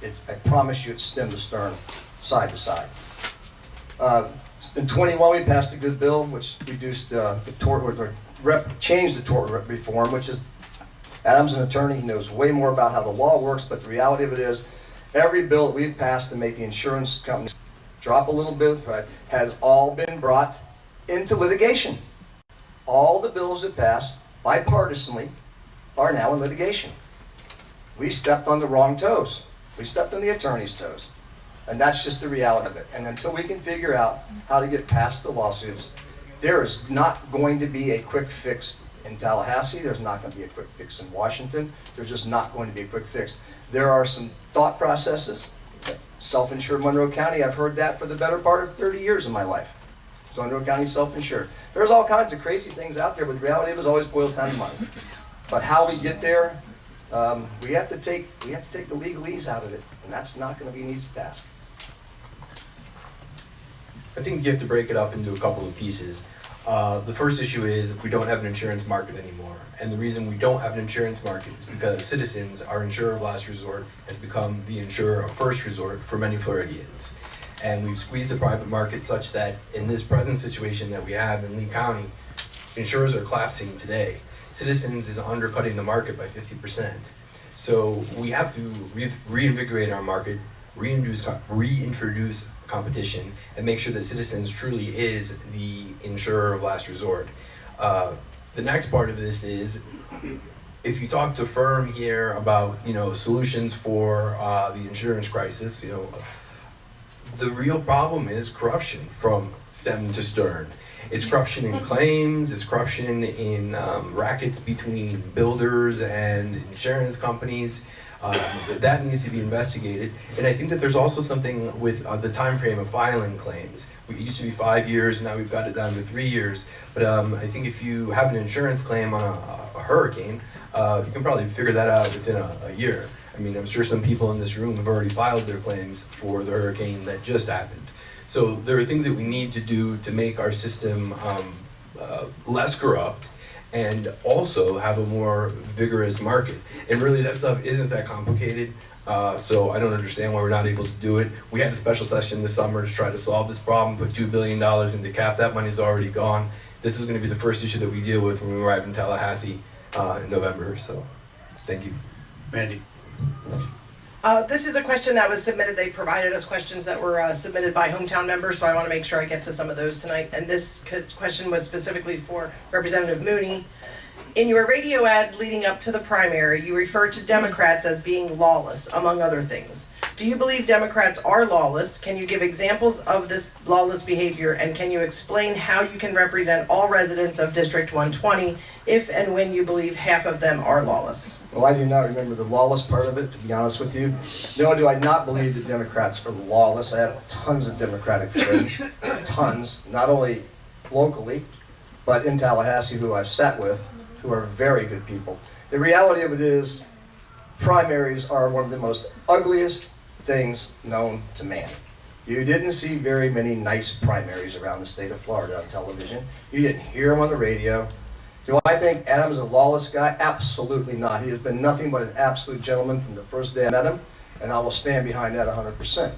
I promise you it's stem to stern, side to side. In 21, we passed a good bill which reduced changed the tort reform, which is, Adam's an attorney, he knows way more about how the law works, but the reality of it is, every bill that we've passed to make the insurance companies drop a little bit, right, has all been brought into litigation. All the bills that passed bipartisanly are now in litigation. We stepped on the wrong toes. We stepped on the attorney's toes. And that's just the reality of it. And until we can figure out how to get past the lawsuits, there is not going to be a quick fix in Tallahassee. There's not going to be a quick fix in Washington. There's just not going to be a quick fix. There are some thought processes. Self-insured Monroe County, I've heard that for the better part of 30 years of my life. So Monroe County self-insured. There's all kinds of crazy things out there, but the reality of it always boils down to money. But how we get there, we have to take the legalese out of it, and that's not going to be an easy task. I think you have to break it up into a couple of pieces. The first issue is we don't have an insurance market anymore. And the reason we don't have an insurance market is because Citizens, our insurer of last resort, has become the insurer of first resort for many Floridians. And we've squeezed the private market such that in this present situation that we have in Lee County, insurers are collapsing today. Citizens is undercutting the market by 50%. So we have to reinvigorate our market, reintroduce competition, and make sure that Citizens truly is the insurer of last resort. The next part of this is, if you talk to firm here about solutions for the insurance crisis, the real problem is corruption from stem to stern. It's corruption in claims, it's corruption in rackets between builders and insurance companies. That needs to be investigated. And I think that there's also something with the time frame of filing claims. It used to be 5 years, now we've got it down to 3 years. But I think if you have an insurance claim on a hurricane, you can probably figure that out within a year. I mean, I'm sure some people in this room have already filed their claims for the hurricane that just happened. So there are things that we need to do to make our system less corrupt and also have a more vigorous market. And really that stuff isn't that complicated, so I don't understand why we're not able to do it. We had a special session this summer to try to solve this problem, put $2 billion into CAP. That money's already gone. This is gonna be the first issue that we deal with when we arrive in Tallahassee in November, so thank you. Mandy. This is a question that was submitted. They provided us questions that were submitted by hometown members, so I want to make sure I get to some of those tonight. And this question was specifically for Representative Mooney. In your radio ads leading up to the primary, you referred to Democrats as being lawless, among other things. Do you believe Democrats are lawless? Can you give examples of this lawless behavior, and can you explain how you can represent all residents of District 120 if and when you believe half of them are lawless? Well, I do not remember the lawless part of it, to be honest with you. No, do I not believe that Democrats are lawless. I have tons of Democratic friends, tons, not only locally, but in Tallahassee, who I've sat with, who are very good people. The reality of it is, primaries are one of the most ugliest things known to man. You didn't see very many nice primaries around the state of Florida on television. You didn't hear them on the radio. Do I think Adam's a lawless guy? Absolutely not. He has been nothing but an absolute gentleman from the first day I met him, and I will stand behind that 100%.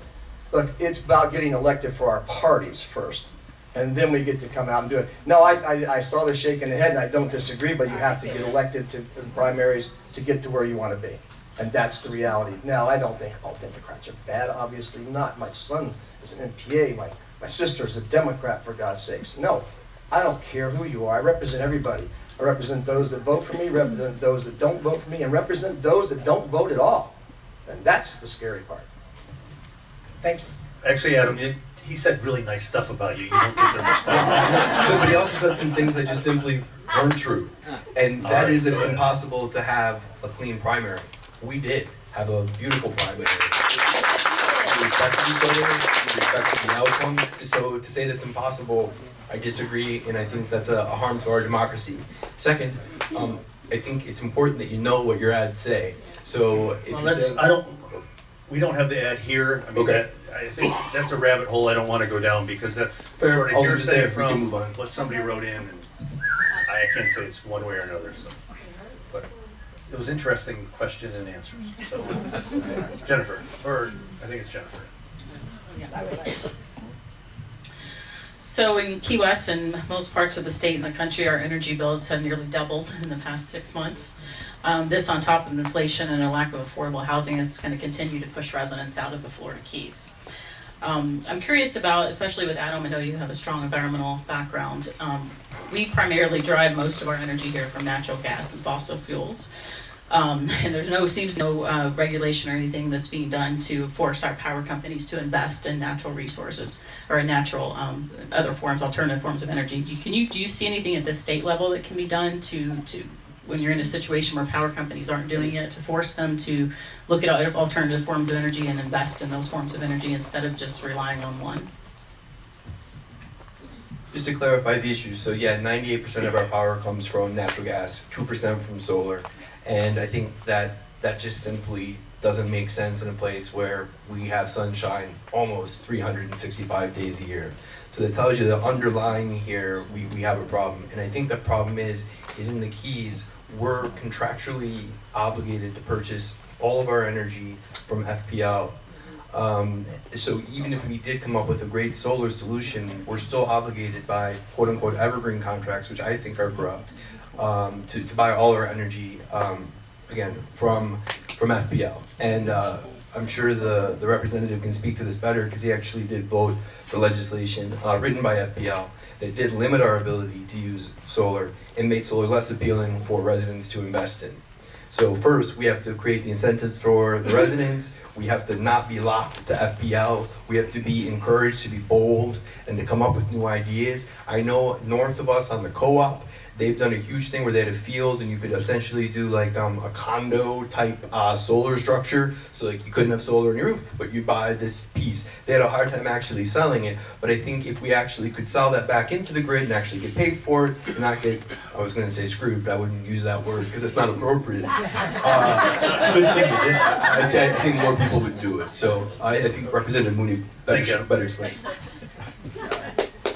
Look, it's about getting elected for our parties first, and then we get to come out and do it. No, I saw the shaking the head, and I don't disagree, but you have to get elected in primaries to get to where you want to be. And that's the reality. Now, I don't think all Democrats are bad, obviously not. My son is an MPA, my sister's a Democrat, for God's sakes. No, I don't care who you are. I represent everybody. I represent those that vote for me, represent those that don't vote for me, and represent those that don't vote at all. And that's the scary part. Thank you. Actually, Adam, he said really nice stuff about you. You don't get to respond. But he also said some things that just simply weren't true. And that is that it's impossible to have a clean primary. We did have a beautiful primary. We respected each other, we respected the outcome. So to say that's impossible, I disagree, and I think that's a harm to our democracy. Second, I think it's important that you know what your ads say. So if Well, you say, we don't have the ad here. I mean, Okay. I think that's a rabbit hole I don't want to go down because that's Fair. sort of I'll leave it there hearsay if we can from move on. what somebody wrote in, and I can't say it's one way or another. So, but it was interesting question and answers. So, Jennifer, or I think it's Jennifer. So in Key West and most parts of the state and the country, our energy bills have nearly doubled in the past 6 months. This on top of inflation and a lack of affordable housing is going to continue to push residents out of the Florida Keys. I'm curious about, especially with Adam, I know you have a strong environmental background. We primarily drive most of our energy here from natural gas and fossil fuels. And there's seems no regulation or anything that's being done to force our power companies to invest in natural resources or in natural other forms, alternative forms of energy. Do you see anything at the state level that can be done to when you're in a situation where power companies aren't doing it, to force them to look at alternative forms of energy and invest in those forms of energy instead of just relying on one? just to clarify the issue, so yeah, 98% of our power comes from natural gas, 2% from solar, and I think that just simply doesn't make sense in a place where we have sunshine almost 365 days a year. So that tells you that underlying here, we have a problem. And I think the problem is in the Keys, we're contractually obligated to purchase all of our energy from FPL. So even if we did come up with a great solar solution, we're still obligated by quote unquote evergreen contracts, which I think are corrupt, to buy all our energy, again, from FPL. And I'm sure the representative can speak to this better because he actually did vote for legislation written by FPL that did limit our ability to use solar and made solar less appealing for residents to invest in. So first, we have to create the incentives for the residents. We have to not be locked to FPL. We have to be encouraged to be bold and to come up with new ideas. I know north of us on the co-op, they've done a huge thing where they had a field and you could essentially do like a condo type solar structure. So like you couldn't have solar on your roof, but you buy this piece. They had a hard time actually selling it, but I think if we actually could sell that back into the grid and actually get paid for it and not get, I was gonna say screwed, but I wouldn't use that word because it's not appropriate. I think more people would do it. So I think Representative Mooney better explain.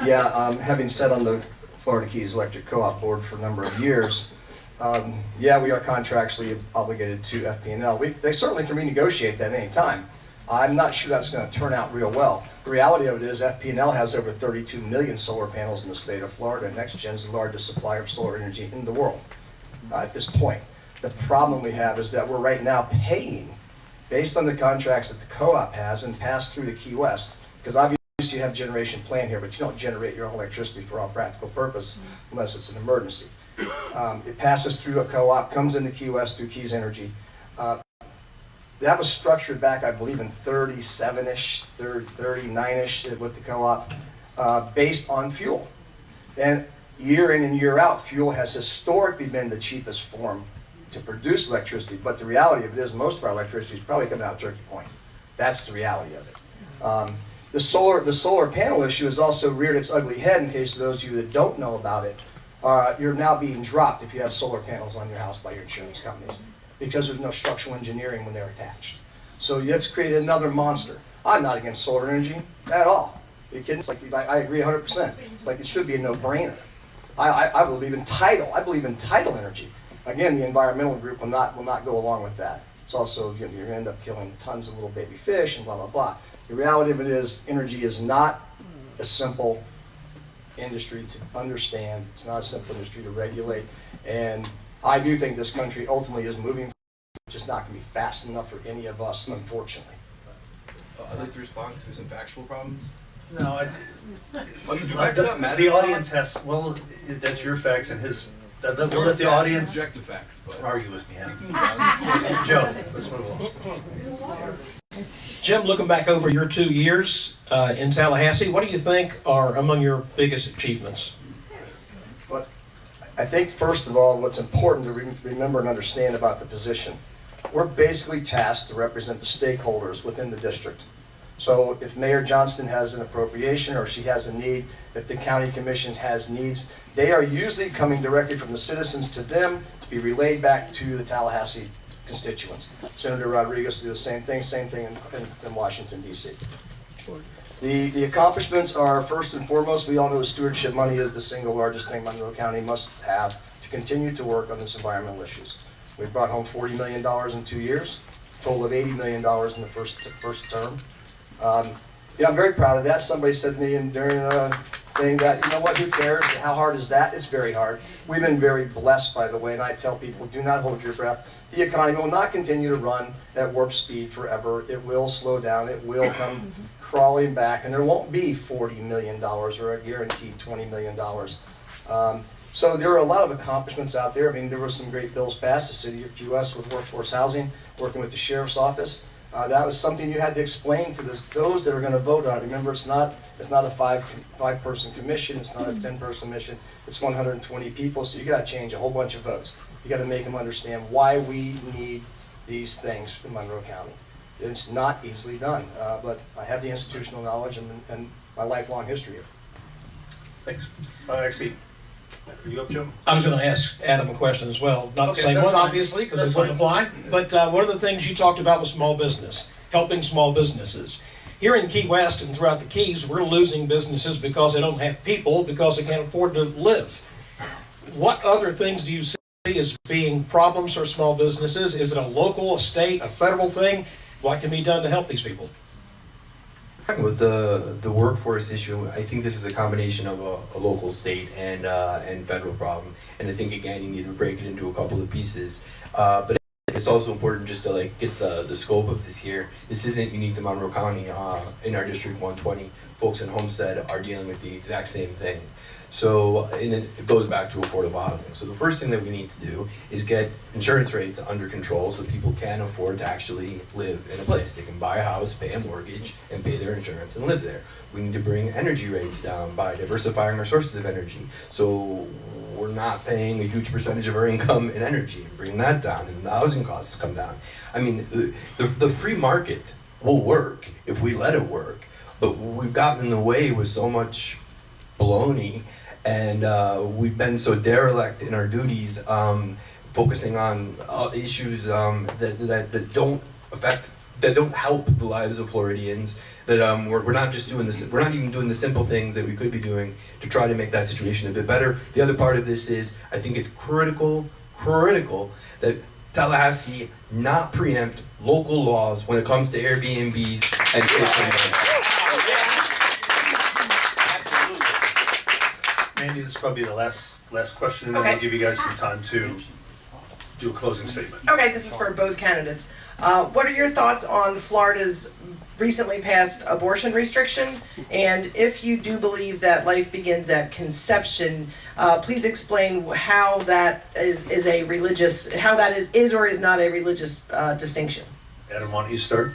Yeah, having sat on the Florida Keys Electric Co-op Board for a number of years, yeah, we are contractually obligated to FP&L. They certainly can renegotiate that at any time. I'm not sure that's going to turn out real well. The reality of it is FP&L has over 32 million solar panels in the state of Florida, and NextGen is the largest supplier of solar energy in the world at this point. The problem we have is that we're right now paying based on the contracts that the co-op has and pass through to Key West, because obviously you have generation plan here, but you don't generate your own electricity for all practical purpose unless it's an emergency. It passes through a co-op, comes into Key West through Keys Energy. That was structured back, I believe, in 37-ish, 39-ish with the co-op, based on fuel. And year in and year out, fuel has historically been the cheapest form to produce electricity, but the reality of it is most of our electricity is probably coming out of Turkey Point. That's the reality of it. The solar panel issue has also reared its ugly head, in case of those of you that don't know about it. You're now being dropped if you have solar panels on your house by your insurance companies, because there's no structural engineering when they're attached. So that's created another monster. I'm not against solar energy at all. Are you kidding? It's like, I agree 100%. It's like it should be a no-brainer. I believe in tidal. I believe in tidal energy. Again, the environmental group will not go along with that. It's also, you're going to end up killing tons of little baby fish and blah, blah, blah. The reality of it is energy is not a simple industry to understand. It's not a simple industry to regulate. And I do think this country ultimately is moving, just not going to be fast enough for any of us, unfortunately. I'd like to respond to some factual problems. No, the audience has, well, that's your facts and his. We'll let the audience objective facts, but argue with me. Joe, let's move on. Jim, looking back over your 2 years in Tallahassee, what do you think are among your biggest achievements? But I think, first of all, what's important to remember and understand about the position, we're basically tasked to represent the stakeholders within the district. So if Mayor Johnston has an appropriation or she has a need, if the county commission has needs, they are usually coming directly from the citizens to them to be relayed back to the Tallahassee constituents. Senator Rodriguez do the same thing in Washington, D.C. The accomplishments are, first and foremost, we all know stewardship money is the single largest thing Monroe County must have to continue to work on this environmental issues. We brought home $40 million in 2 years, a total of $80 million in the first term. Yeah, I'm very proud of that. Somebody said to me during a thing that, you know what, who cares? How hard is that? It's very hard. We've been very blessed, by the way, and I tell people, do not hold your breath. The economy will not continue to run at warp speed forever. It will slow down. It will come crawling back, and there won't be $40 million or a guaranteed $20 million. So there are a lot of accomplishments out there. I mean, there were some great bills passed, the city of QS with workforce housing, working with the sheriff's office. That was something you had to explain to those that are going to vote on it. Remember, it's not a five-person commission. It's not a 10-person commission. It's 120 people. So you got to change a whole bunch of votes. You got to make them understand why we need these things in Monroe County. It's not easily done, but I have the institutional knowledge and my lifelong history here. Thanks. Actually, are you up, Joe? I was going to ask Adam a question as well. Not the same that's one, fine. obviously, because That's it wouldn't apply. But one of the things you talked about was small business, helping small businesses. Here in Key West and throughout the Keys, we're losing businesses because they don't have people, because they can't afford to live. What other things do you see as being problems for small businesses? Is it a local, a state, a federal thing? What can be done to help these people? With the workforce issue, I think this is a combination of a local, state, and federal problem. And I think, again, you need to break it into a couple of pieces. But it's also important just to get the scope of this here. This isn't unique to Monroe County. In our District 120, folks in Homestead are dealing with the exact same thing. So, and it goes back to affordable housing. So the first thing that we need to do is get insurance rates under control so people can afford to actually live in a place. They can buy a house, pay a mortgage, and pay their insurance and live there. We need to bring energy rates down by diversifying our sources of energy. So we're not paying a huge percentage of our income in energy, and bring that down, and the housing costs come down. I mean, the free market will work if we let it work, but we've gotten in the way with so much baloney, and we've been so derelict in our duties, focusing on issues that don't affect, that don't help the lives of Floridians. That we're not just doing this. We're not even doing the simple things that we could be doing to try to make that situation a bit better. The other part of this is, I think it's critical that Tallahassee not preempt local laws when it comes to Airbnbs and Mandy, this is probably the last question, and then Okay. we'll give you guys some time to do a closing statement. Okay, this is for both candidates. What are your thoughts on Florida's recently passed abortion restriction? And if you do believe that life begins at conception, please explain how that is a religious, how that is or is not a religious distinction. Adam, why don't you start?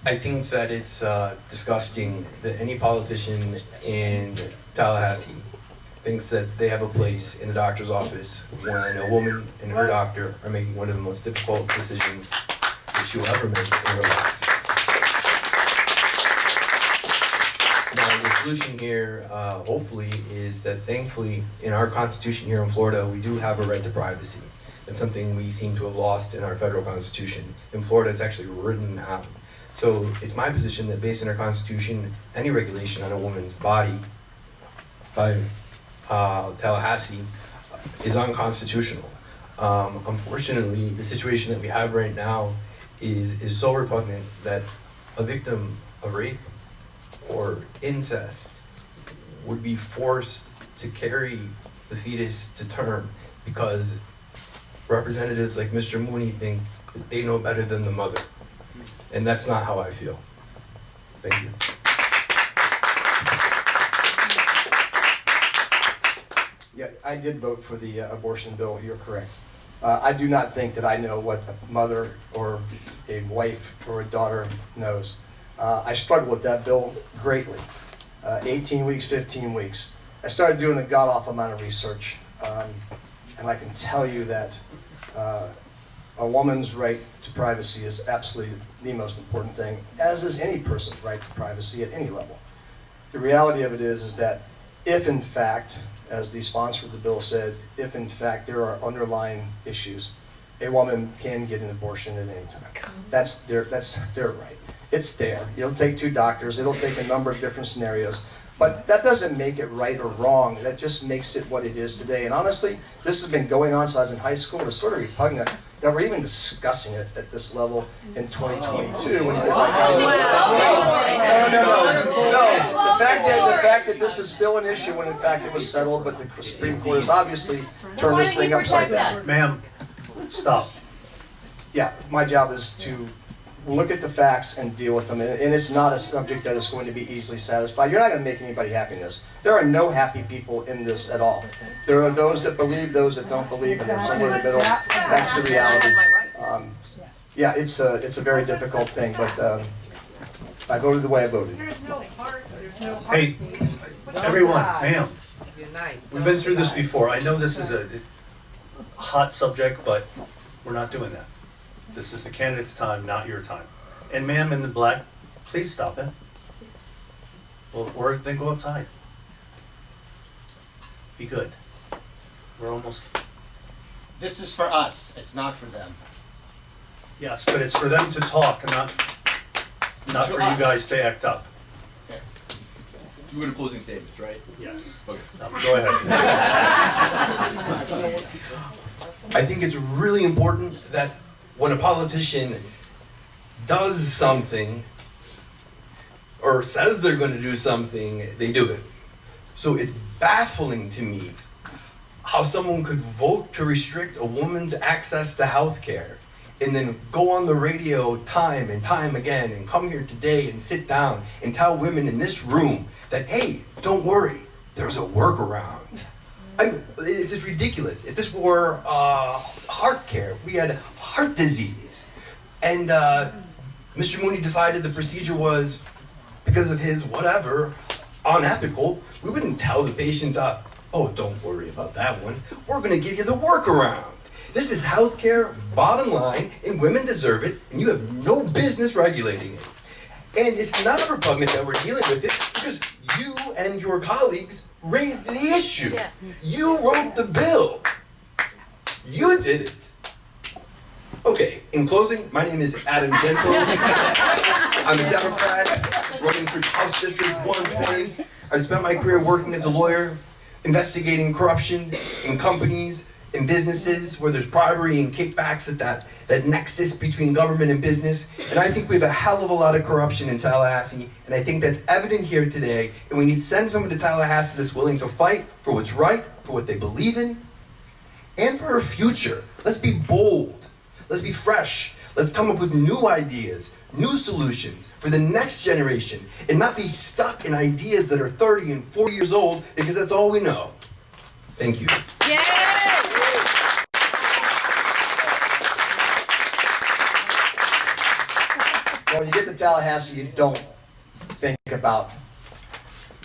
I think that it's disgusting that any politician in Tallahassee thinks that they have a place in the doctor's office when a woman and her doctor are making one of the most difficult decisions that she will ever make in her life. Now, the solution here, hopefully, is that thankfully in our Constitution here in Florida, we do have a right to privacy. That's something we seem to have lost in our federal Constitution. In Florida, it's actually written out. So it's my position that based on our Constitution, any regulation on a woman's body by Tallahassee is unconstitutional. Unfortunately, the situation that we have right now is so repugnant that a victim of rape or incest would be forced to carry the fetus to term because representatives like Mr. Mooney think that they know better than the mother. And that's not how I feel. Thank you. Yeah, I did vote for the abortion bill, you're correct. I do not think that I know what a mother or a wife or a daughter knows. I struggled with that bill greatly. 18 weeks, 15 weeks. I started doing a god-awful amount of research, and I can tell you that a woman's right to privacy is absolutely the most important thing, as is any person's right to privacy at any level. The reality of it is that if in fact, as the sponsor of the bill said, if in fact there are underlying issues, a woman can get an abortion at any time. That's their right. It's there. It'll take 2 doctors. It'll take a number of different scenarios. But that doesn't make it right or wrong. That just makes it what it is today. And honestly, this has been going on since I was in high school. It's sort of repugnant that we're even discussing it at this level in 2022. When you're like, no. The fact that this is still an issue when in fact it was settled, but the Supreme Court has obviously turned this thing upside down. Ma'am, stop. Yeah, my job is to look at the facts and deal with them, and it's not a subject that is going to be easily satisfied. You're not going to make anybody happy in this. There are no happy people in this at all. There are those that believe, those that don't believe, and there's somewhere in the middle. That's the reality. Yeah, it's a very difficult thing, but I voted the way I voted. Hey, everyone, ma'am, we've been through this before. I know this is a hot subject, but we're not doing that. This is the candidate's time, not your time. And ma'am in the black, please stop it. Well, or then go outside. Be good. We're almost... This is for us, it's not for them. Yes, but it's for them to talk, not for you guys to act up. You were in closing statements, right? Yes. Okay. Go ahead. I think it's really important that when a politician does something or says they're going to do something, they do it. So it's baffling to me how someone could vote to restrict a woman's access to health care and then go on the radio time and time again and come here today and sit down and tell women in this room that, hey, don't worry, there's a workaround. It's just ridiculous. If this were heart care, if we had heart disease, and Mr. Mooney decided the procedure was, because of his whatever, unethical, we wouldn't tell the patient, oh, don't worry about that one. We're going to give you the workaround. This is healthcare, bottom line, and women deserve it, and you have no business regulating it. And it's not repugnant that we're dealing with it, because you and your colleagues raised the issue. Yes. You wrote the bill. You did it. Okay, in closing, my name is Adam Gentle. I'm a Democrat running through House District 120. I've spent my career working as a lawyer, investigating corruption in companies, in businesses where there's bribery and kickbacks, that nexus between government and business. And I think we have a hell of a lot of corruption in Tallahassee, and I think that's evident here today. And we need to send someone to Tallahassee that's willing to fight for what's right, for what they believe in, and for our future. Let's be bold. Let's be fresh. Let's come up with new ideas, new solutions for the next generation, and not be stuck in ideas that are 30 and 40 years old, because that's all we know. Thank you. When you get to Tallahassee, you don't think about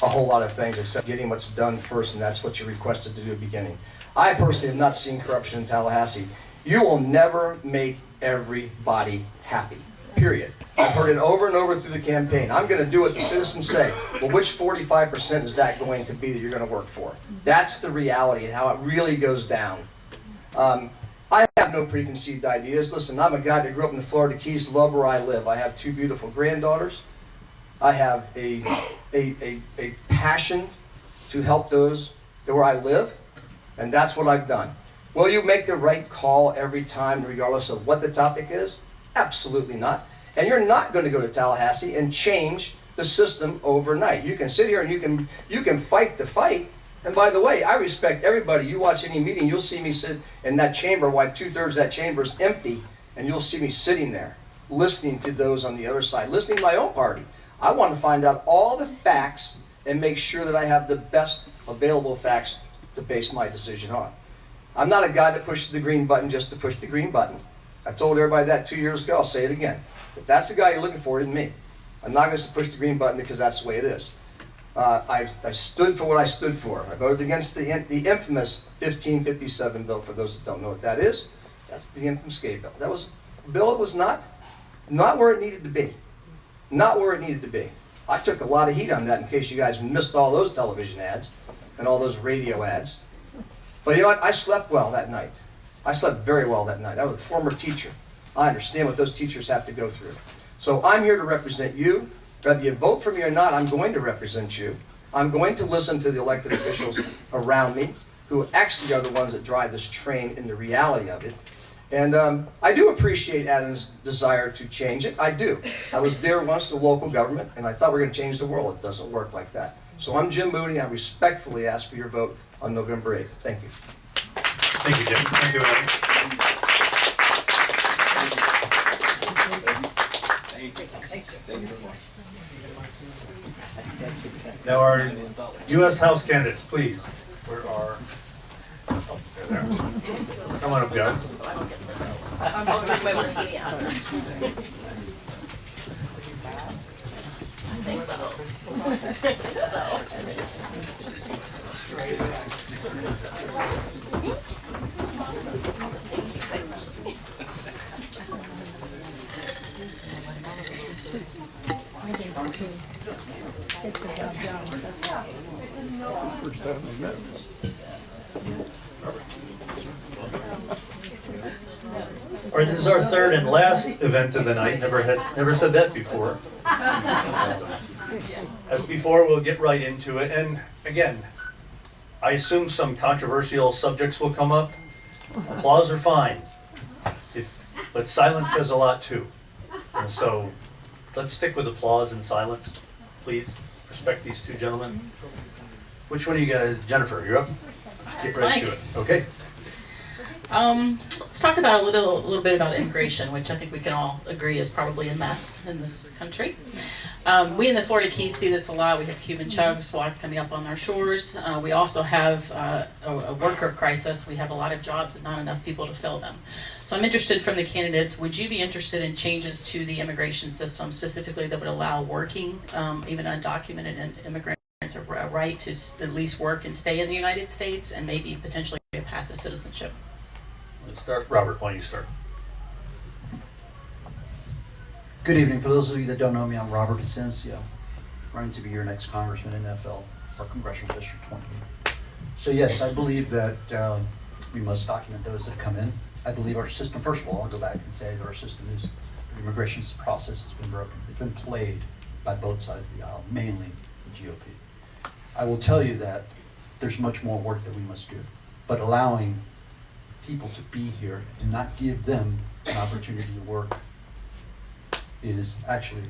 a whole lot of things except getting what's done first, and that's what you requested to do at the beginning. I personally have not seen corruption in Tallahassee. You will never make everybody happy, period. I've heard it over and over through the campaign. I'm going to do what the citizens say. Well, which 45% is that going to be that you're going to work for? That's the reality and how it really goes down. I have no preconceived ideas. Listen, I'm a guy that grew up in the Florida Keys, love where I live. I have 2 beautiful granddaughters. I have a passion to help those where I live, and that's what I've done. Will you make the right call every time, regardless of what the topic is? Absolutely not. And you're not going to go to Tallahassee and change the system overnight. You can sit here and you can fight the fight. And by the way, I respect everybody. You watch any meeting, you'll see me sit in that chamber while 2/3 of that chamber is empty, and you'll see me sitting there, listening to those on the other side, listening to my own party. I want to find out all the facts and make sure that I have the best available facts to base my decision on. I'm not a guy that pushes the green button just to push the green button. I told everybody that 2 years ago, I'll say it again. If that's the guy you're looking for, it isn't me. I'm not going to push the green button because that's the way it is. I stood for what I stood for. I voted against the infamous 1557 bill, for those that don't know what that is. That's the infamous gay bill. That was a bill that was not where it needed to be. Not where it needed to be. I took a lot of heat on that in case you guys missed all those television ads and all those radio ads. But you know what? I slept well that night. I slept very well that night. I was a former teacher. I understand what those teachers have to go through. So I'm here to represent you. Whether you vote for me or not, I'm going to represent you. I'm going to listen to the elected officials around me, who actually are the ones that drive this train in the reality of it. And I do appreciate Adam's desire to change it. I do. I was there once in the local government, and I thought we were going to change the world. It doesn't work like that. So I'm Jim Mooney. I respectfully ask for your vote on November 8th. Thank you. Thank you, Jim. Thank you, Adam. Now our U.S. House candidates, please. Where are? Oh, they're there. Come on up, guys. I'm going to take my martini out. I think All right, this is our third and last event of the night. Never said that before. As before, we'll get right into it. And again, I assume some controversial subjects will come up. Applause are fine, but silence says a lot too. And so let's stick with applause and silence, please. Respect these two gentlemen. Which one of you guys? Jennifer, you're up. Let's get right to it. Okay. Let's talk about a little bit about immigration, which I think we can all agree is probably a mess in this country. We in the Florida Keys see this a lot. We have Cuban chugs coming up on our shores. We also have a worker crisis. We have a lot of jobs and not enough people to fill them. So I'm interested from the candidates, would you be interested in changes to the immigration system, specifically that would allow working, even undocumented immigrants, a right to at least work and stay in the United States, and maybe potentially a path to citizenship? Let's start. Robert, why don't you start? Good evening. For those of you that don't know me, I'm Robert Asensio, running to be your next congressman in NFL, or Congressional District 28. So yes, I believe that we must document those that come in. I believe our system, first of all, I'll go back and say that our system is, the immigration process has been broken. It's been played by both sides of the aisle, mainly the GOP. I will tell you that there's much more work that we must do, but allowing people to be here and not give them an opportunity to work is actually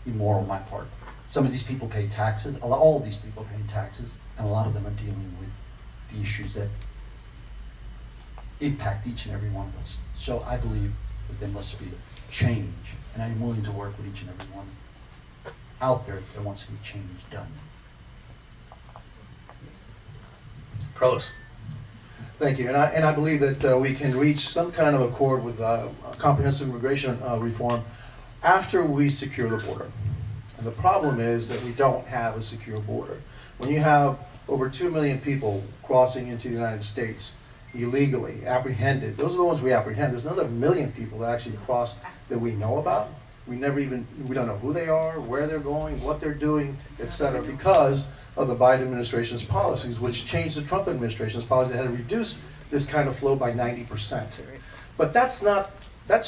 immoral on my part. Some of these people pay taxes, all of these people pay taxes, and a lot of them are dealing with the issues that impact each and every one of us. So I believe that there must be change, and I'm willing to work with each and every one out there that wants to get change done. Carlos. Thank you, and I believe that we can reach some kind of accord with comprehensive immigration reform after we secure the border. And the problem is that we don't have a secure border. When you have over 2 million people crossing into the United States illegally, apprehended, those are the ones we apprehend. There's another 1 million people that actually cross that we know about. We don't know who they are, where they're going, what they're doing, etc., because of the Biden administration's policies, which changed the Trump administration's policy that had to reduce this kind of flow by 90%. But that's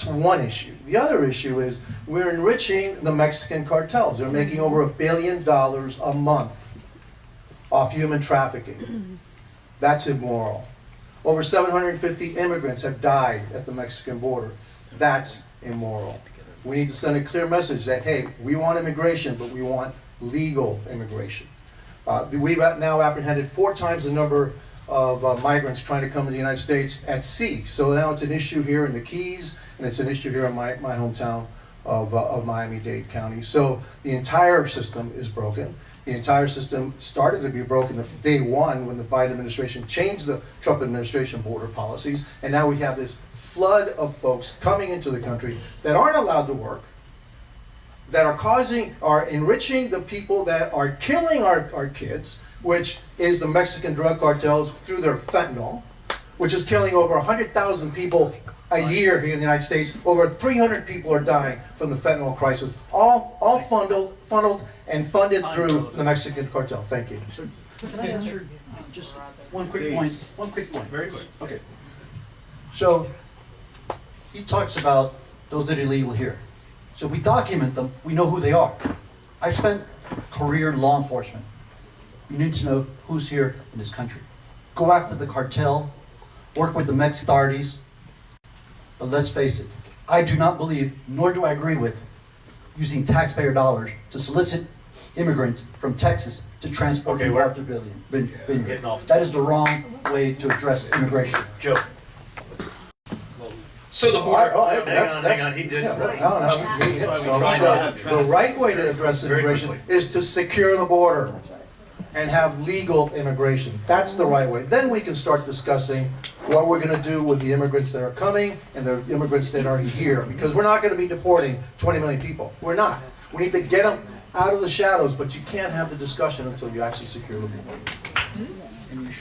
one issue. The other issue is we're enriching the Mexican cartels. They're making over $1 billion a month off human trafficking. That's immoral. Over 750 immigrants have died at the Mexican border. That's immoral. We need to send a clear message that, hey, we want immigration, but we want legal immigration. We've now apprehended 4 times the number of migrants trying to come to the United States at sea. So now it's an issue here in the Keys, and it's an issue here in my hometown of Miami-Dade County. So the entire system is broken. The entire system started to be broken day one when the Biden administration changed the Trump administration border policies, and now we have this flood of folks coming into the country that aren't allowed to work, that are enriching the people that are killing our kids, which is the Mexican drug cartels through their fentanyl, which is killing over 100,000 people a year here in the United States. Over 300 people are dying from the fentanyl crisis, all funneled and funded through the Mexican cartel. Thank you. So, can I answer just one quick point? One quick point. Very quick. Okay. So, he talks about those that are illegal here. So we document them, we know who they are. I spent a career in law enforcement. You need to know who's here in this country. Go after the cartel, work with the Mexican authorities, but let's face it, I do not believe, nor do I agree with, using taxpayer dollars to solicit immigrants from Texas to transport them out to Vineyard. That is the wrong way to address immigration. Joe. So the border. Hang on, he did. The right way to address immigration is to secure the border and have legal immigration. That's the right way. Then we can start discussing what we're going to do with the immigrants that are coming and the immigrants that are here. Because we're not going to be deporting 20 million people. We're not. We need to get them out of the shadows, but you can't have the discussion until you actually secure the border.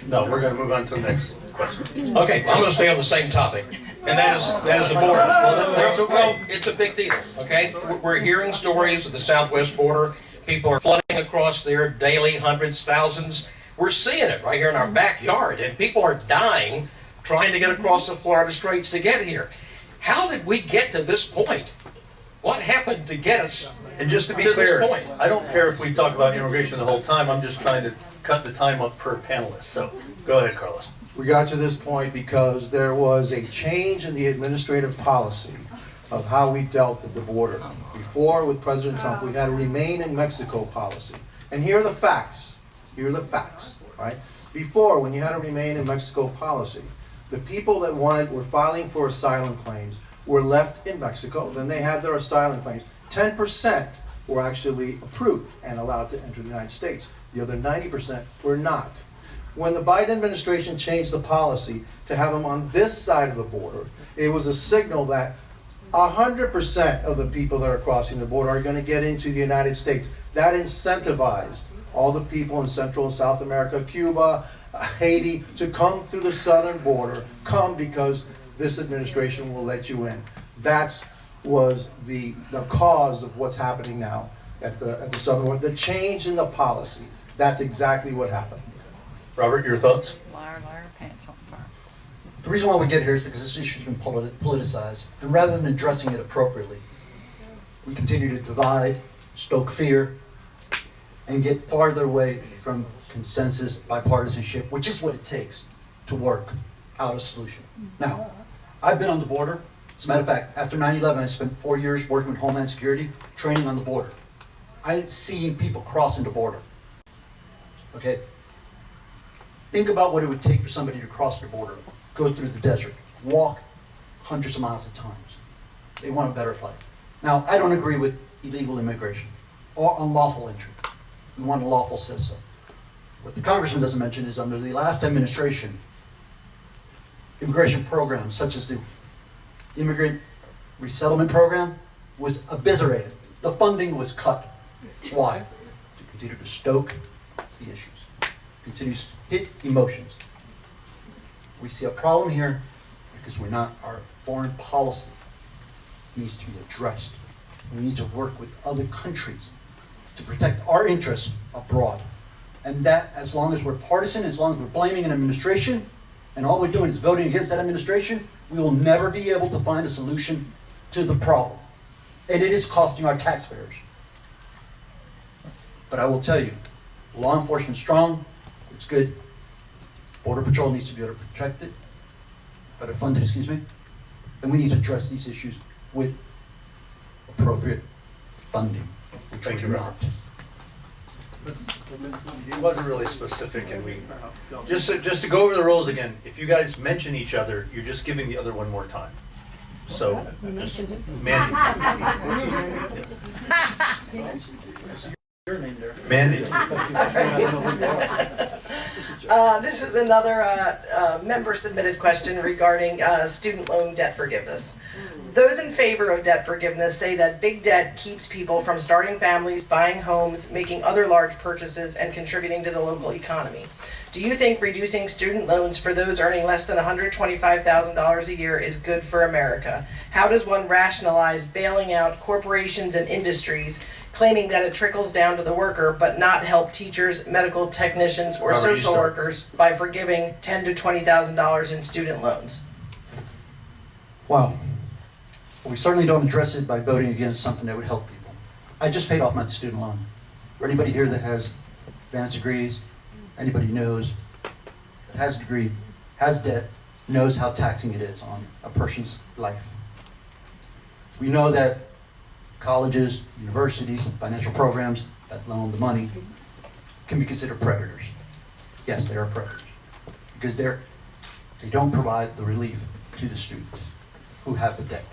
No, we're going to move on to the next question. Okay, I'm going to stay on the same topic, and that is the border. Well, it's a big deal, okay? We're hearing stories of the southwest border. People are flooding across there daily, hundreds, thousands. We're seeing it right here in our backyard, and people are dying trying to get across the Florida Straits to get here. How did we get to this point? What happened to get us And just to be to clear, this point? I don't care if we talk about immigration the whole time. I'm just trying to cut the time up per panelist. So go ahead, Carlos. We got to this point because there was a change in the administrative policy of how we dealt at the border. Before, with President Trump, we had a remain in Mexico policy. And here are the facts. Here are the facts, right? Before, when you had a remain in Mexico policy, the people that were filing for asylum claims were left in Mexico. Then they had their asylum claims. 10% were actually approved and allowed to enter the United States. The other 90% were not. When the Biden administration changed the policy to have them on this side of the border, it was a signal that 100% of the people that are crossing the border are going to get into the United States. That incentivized all the people in Central and South America, Cuba, Haiti, to come through the southern border. Come because this administration will let you in. That was the cause of what's happening now at the southern border. The change in the policy. That's exactly what happened. Robert, your thoughts? Liar, liar, pants on fire. The reason why we get here is because this issue's been politicized, and rather than addressing it appropriately, we continue to divide, stoke fear, and get farther away from consensus, bipartisanship, which is what it takes to work out a solution. Now, I've been on the border. As a matter of fact, after 9/11, I spent 4 years working with Homeland Security, training on the border. I've seen people crossing the border. Okay? Think about what it would take for somebody to cross the border, go through the desert, walk hundreds of miles at times. They want a better life. Now, I don't agree with illegal immigration or unlawful entry. We want a lawful system. What the congressman doesn't mention is under the last administration, immigration programs such as the immigrant resettlement program was eviscerated. The funding was cut. Why? To continue to stoke the issues, continue to hit emotions. We see a problem here because our foreign policy needs to be addressed. We need to work with other countries to protect our interests abroad. And that, as long as we're partisan, as long as we're blaming an administration, and all we're doing is voting against that administration, we will never be able to find a solution to the problem. And it is costing our taxpayers. But I will tell you, law enforcement is strong, it's good. Border Patrol needs to be able to protect it, better funded, excuse me. And we need to address these issues with appropriate funding. Thank you, Robert. It wasn't really specific, and we just to go over the rules again. If you guys mention each other, you're just giving the other one more time. So, just Mandy. Your name there. Mandy. This is another member-submitted question regarding student loan debt forgiveness. Those in favor of debt forgiveness say that big debt keeps people from starting families, buying homes, making other large purchases, and contributing to the local economy. Do you think reducing student loans for those earning less than $125,000 a year is good for America? How does one rationalize bailing out corporations and industries, claiming that it trickles down to the worker, but not help teachers, medical technicians, or social workers by forgiving $10,000 to $20,000 in student loans? Wow. Well, we certainly don't address it by voting against something that would help people. I just paid off my student loan. For anybody here that has advanced degrees, anybody knows that has a degree, has debt, knows how taxing it is on a person's life. We know that colleges, universities, financial programs that loan the money can be considered predators. Yes, they are predators because they don't provide the relief to the students who have the debt.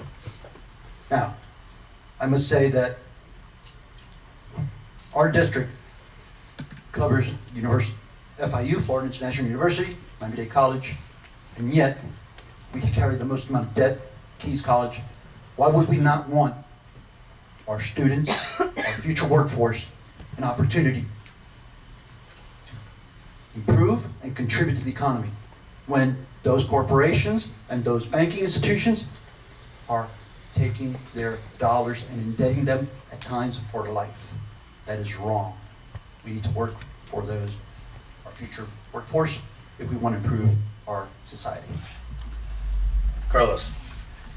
Now, I must say that our district covers University, FIU, Florida International University, Miami-Dade College, and yet we carry the most amount of debt, Keys College. Why would we not want our students, our future workforce, an opportunity to improve and contribute to the economy when those corporations and those banking institutions are taking their dollars and indebting them at times for life? That is wrong. We need to work for those, our future workforce, if we want to improve our society. Carlos.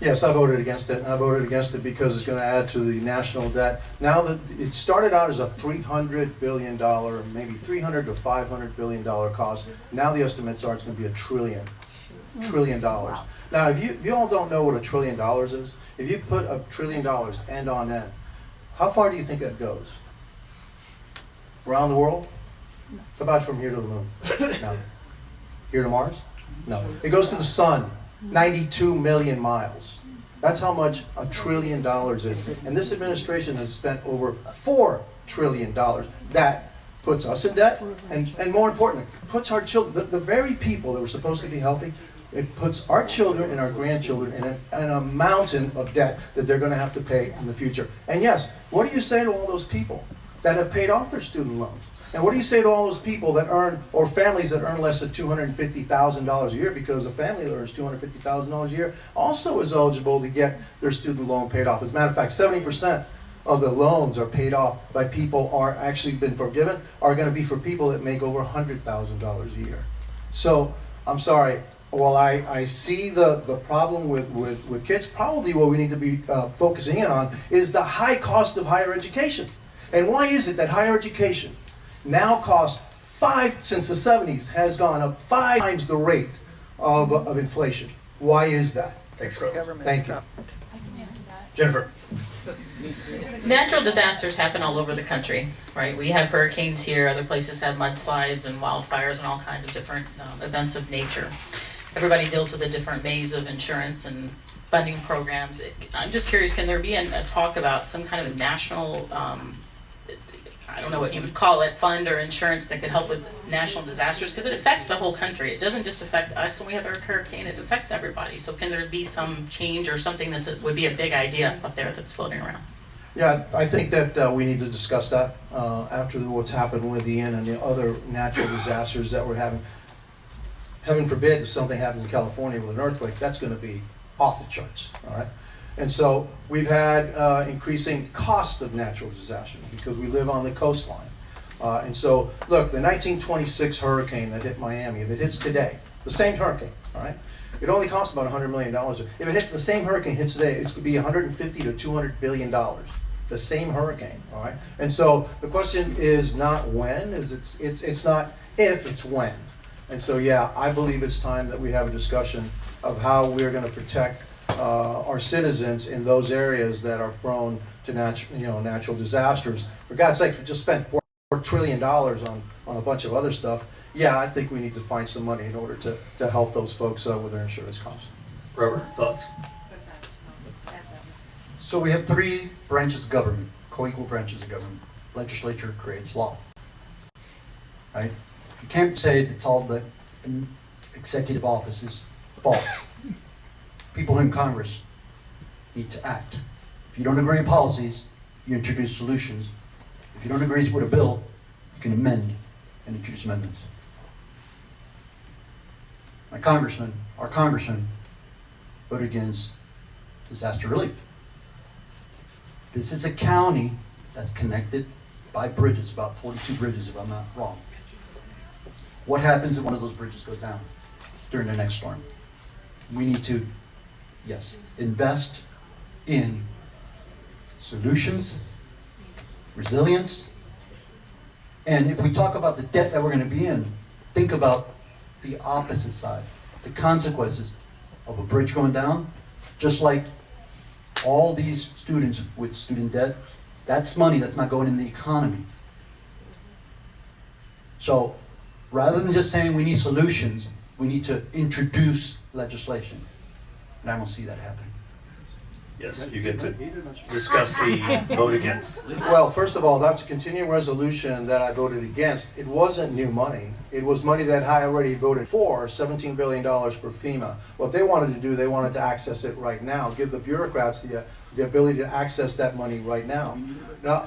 Yes, I voted against it, and I voted against it because it's going to add to the national debt. Now that it started out as a $300 billion, maybe $300 to $500 billion cost. Now the estimates are it's going to be $1 trillion. Wow. Now, if you all don't know what $1 trillion is, if you put $1 trillion end on end, how far do you think it goes? Around the world? How about from here to the moon? No. Here to Mars? No. It goes to the sun. 92 million miles. That's how much $1 trillion is. And this administration has spent over $4 trillion. That puts us in debt, and more importantly, puts our children, the very people that we're supposed to be helping, it puts our children and our grandchildren in a mountain of debt that they're going to have to pay in the future. And yes, what do you say to all those people that have paid off their student loans? And what do you say to all those people that earn, or families that earn less than $250,000 a year, because a family that earns $250,000 a year also is eligible to get their student loan paid off. As a matter of fact, 70% of the loans are paid off by people are actually been forgiven, are going to be for people that make over $100,000 a year. So, I'm sorry, while I see the problem with kids, probably what we need to be focusing in on is the high cost of higher education. And why is it that higher education now costs since the 70s, has gone up 5 times the rate of inflation? Why is that? Thanks, Carlos. Thank you. Jennifer. Natural disasters happen all over the country, right? We have hurricanes here, other places have mudslides and wildfires and all kinds of different events of nature. Everybody deals with a different maze of insurance and funding programs. I'm just curious, can there be a talk about some kind of a national I don't know what you would call it, fund or insurance that could help with national disasters? Because it affects the whole country. It doesn't just affect us when we have a hurricane, it affects everybody. So can there be some change or something that would be a big idea up there that's floating around? Yeah, I think that we need to discuss that after what's happened with Ian and the other natural disasters that we're having. Heaven forbid if something happens in California with an earthquake, that's going to be off the charts, all right? And so we've had increasing cost of natural disasters because we live on the coastline. And so, look, the 1926 hurricane that hit Miami, if it hits today, the same hurricane, all right, it only costs about $100 million. If it hits the same hurricane hits today, it's going to be $150 to $200 billion. The same hurricane, all right? And so the question is not when, it's not if, it's when. And so, yeah, I believe it's time that we have a discussion of how we're going to protect our citizens in those areas that are prone to natural disasters. For God's sake, we just spent $4 trillion on a bunch of other stuff. Yeah, I think we need to find some money in order to help those folks with their insurance costs. Robert, thoughts? So we have 3 branches of government, co-equal branches of government. legislature creates law. Right? You can't say it's all the executive office's fault. People in Congress need to act. If you don't agree on policies, you introduce solutions. If you don't agree with a bill, you can amend and introduce amendments. Our congressman voted against disaster relief. This is a county that's connected by bridges, about 42 bridges if I'm not wrong. What happens if one of those bridges goes down during the next storm? We need to, yes, invest in solutions, resilience, and if we talk about the debt that we're going to be in, think about the opposite side, the consequences of a bridge going down, just like all these students with student debt, that's money that's not going in the economy. So rather than just saying we need solutions, we need to introduce legislation. And I don't see that happening. Yes, you get to discuss the vote against. Well, first of all, that's a continuing resolution that I voted against. It wasn't new money. It was money that I already voted for, $17 billion for FEMA. What they wanted to do, they wanted to access it right now, give the bureaucrats the ability to access that money right now. No.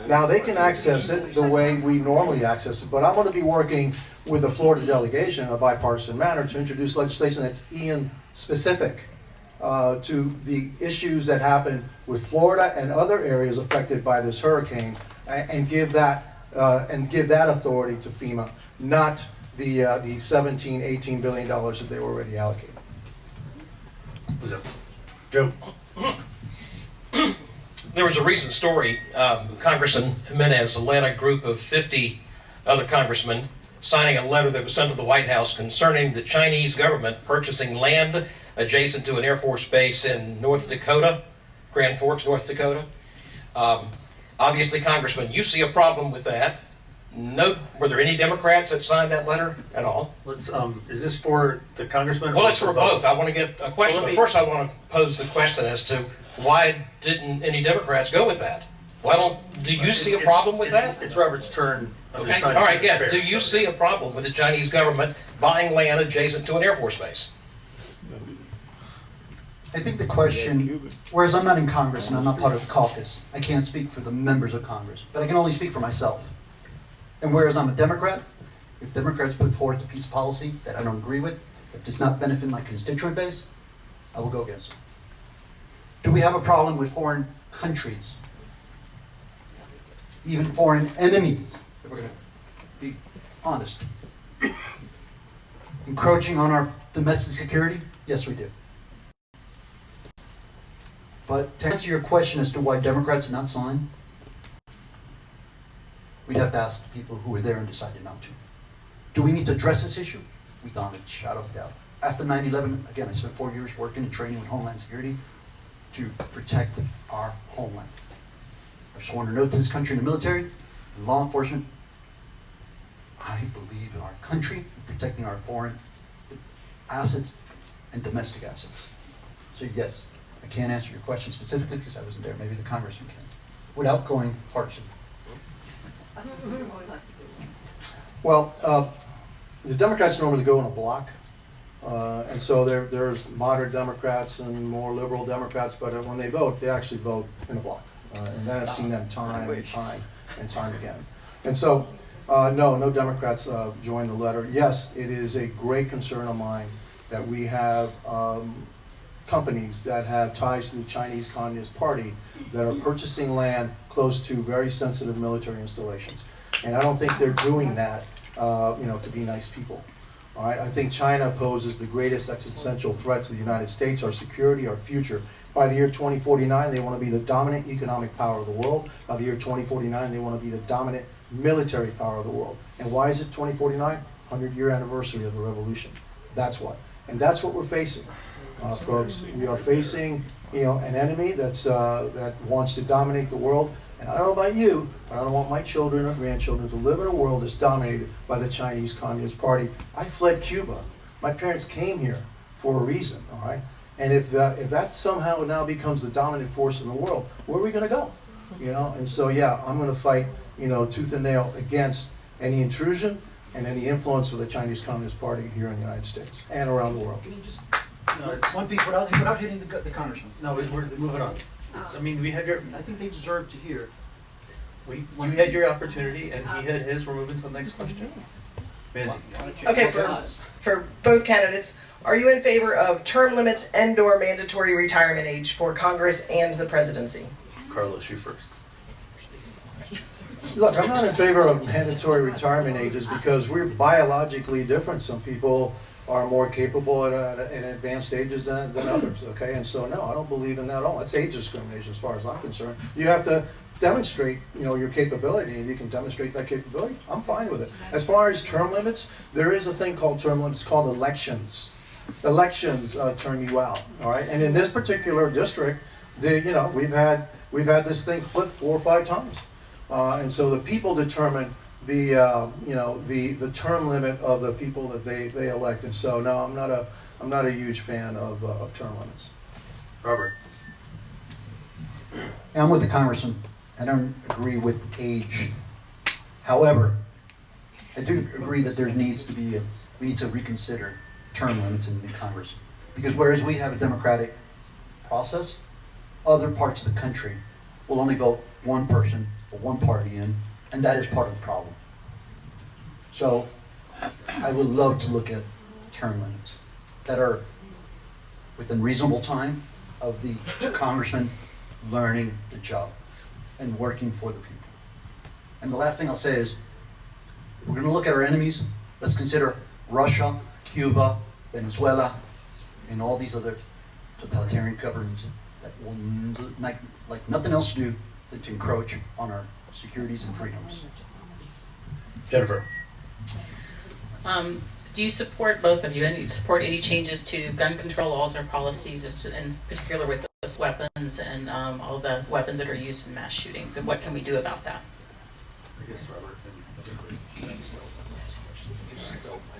Now they can access it the way we normally access it, but I'm going to be working with the Florida delegation in a bipartisan manner to introduce legislation that's Ian specific. To the issues that happen with Florida and other areas affected by this hurricane, and give that authority to FEMA, not the $17–18 billion that they were already allocated. What's up, Joe? There was a recent story. Congressman Jimenez led a group of 50 other congressmen signing a letter that was sent to the White House concerning the Chinese government purchasing land adjacent to an Air Force base in North Dakota, Grand Forks, North Dakota. Obviously, Congressman, you see a problem with that. No, were there any Democrats that signed that letter at all? Let's. Is this for the congressman? Well, it's for both. I want to get a question. But first, I want to pose the question as to why didn't any Democrats go with that? Why don't? Do you see a problem with that? It's Robert's turn. Okay. All right. Yeah. Do you see a problem with the Chinese government buying land adjacent to an Air Force base? I think the question, whereas I'm not in Congress and I'm not part of the caucus, I can't speak for the members of Congress, but I can only speak for myself. And whereas I'm a Democrat, if Democrats put forth a piece of policy that I don't agree with, that does not benefit my constituent base, I will go against it. Do we have a problem with foreign countries? Even foreign enemies, if we're going to be honest. Encroaching on our domestic security? Yes, we do. But to answer your question as to why Democrats did not sign, we'd have to ask the people who were there and decided not to. Do we need to address this issue? Without a shadow of doubt. After 9/11, again, I spent 4 years working and training with Homeland Security to protect our homeland. I've sworn an oath to this country in the military, in law enforcement. I believe in our country, in protecting our foreign assets and domestic assets. So yes, I can't answer your question specifically because I wasn't there. Maybe the congressman can, without going partisan. Well, the Democrats normally go in a block, and so there's moderate Democrats and more liberal Democrats. But when they vote, they actually vote in a block, and then I've seen them time and time again. And so, no Democrats joined the letter. Yes, it is a great concern of mine that we have companies that have ties to the Chinese Communist Party that are purchasing land close to very sensitive military installations. And I don't think they're doing that, to be nice people. All right, I think China poses the greatest existential threat to the United States, our security, our future. By the year 2049, they want to be the dominant economic power of the world. By the year 2049, they want to be the dominant military power of the world. And why is it 2049? 100-year anniversary of the revolution. That's why. And that's what we're facing. Folks, we are facing, an enemy that wants to dominate the world. And I don't know about you, but I don't want my children or grandchildren to live in a world that's dominated by the Chinese Communist Party. I fled Cuba. My parents came here for a reason, all right? And if that somehow now becomes the dominant force in the world, where are we going to go? you know? And so, yeah, I'm gonna fight, you know, tooth and nail against any intrusion and any influence of the Chinese Communist Party here in the United States and around the world. Can you just, one piece without hitting the congressman? No, we're moving on. I mean, we had your, I think they deserve to hear. you had your opportunity and he had his. We're moving to the next question. Mandy. Okay, for both candidates, are you in favor of term limits and/or mandatory retirement age for Congress and the presidency? Carlos, you first. Look, I'm not in favor of mandatory retirement ages because we're biologically different. Some people are more capable at advanced ages than others, okay? And so, no, I don't believe in that at all. It's age discrimination as far as I'm concerned. You have to demonstrate, you know, your capability, and you can demonstrate that capability, I'm fine with it. As far as term limits, there is a thing called term limits called elections. Elections turn you out, all right? And in this particular district, you know, we've had this thing flipped 4 or 5 times. And so the people determine the you know, the term limit of the people that they elect. And so no, I'm not a huge fan of term limits. Robert. Yeah, I'm with the congressman. I don't agree with age. However, I do agree that we need to reconsider term limits in the Congress. Because whereas we have a democratic process, other parts of the country will only vote one person or one party in, and that is part of the problem. So I would love to look at term limits that are within reasonable time of the congressman learning the job and working for the people. And the last thing I'll say is, we're going to look at our enemies. Let's consider Russia, Cuba, Venezuela, and all these other totalitarian governments that will like nothing else to do than to encroach on our securities and freedoms. Jennifer. Do you support, both of you, and you support any changes to gun control laws or policies, in particular with those weapons and all the weapons that are used in mass shootings, and what can we do about that? I guess Robert.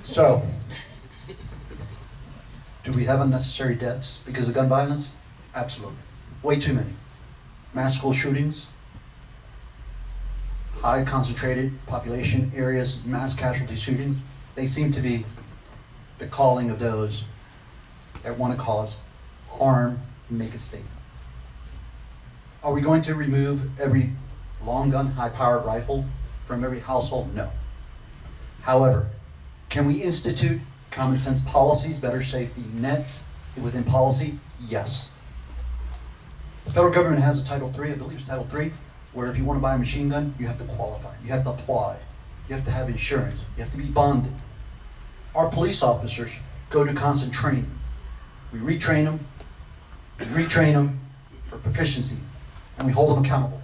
So, do we have unnecessary deaths because of gun violence? Absolutely. Way too many. Mass school shootings, high concentrated population areas, mass casualty shootings, they seem to be the calling of those that want to cause harm and make it safe. Are we going to remove every long gun, high-powered rifle from every household? No. However, can we institute common sense policies, better safety nets within policy? Yes. The federal government has a Title III, I believe it's Title III, where if you want to buy a machine gun, you have to qualify, you have to apply, you have to have insurance, you have to be bonded. Our police officers go to constant training. We retrain them for proficiency, and we hold them accountable.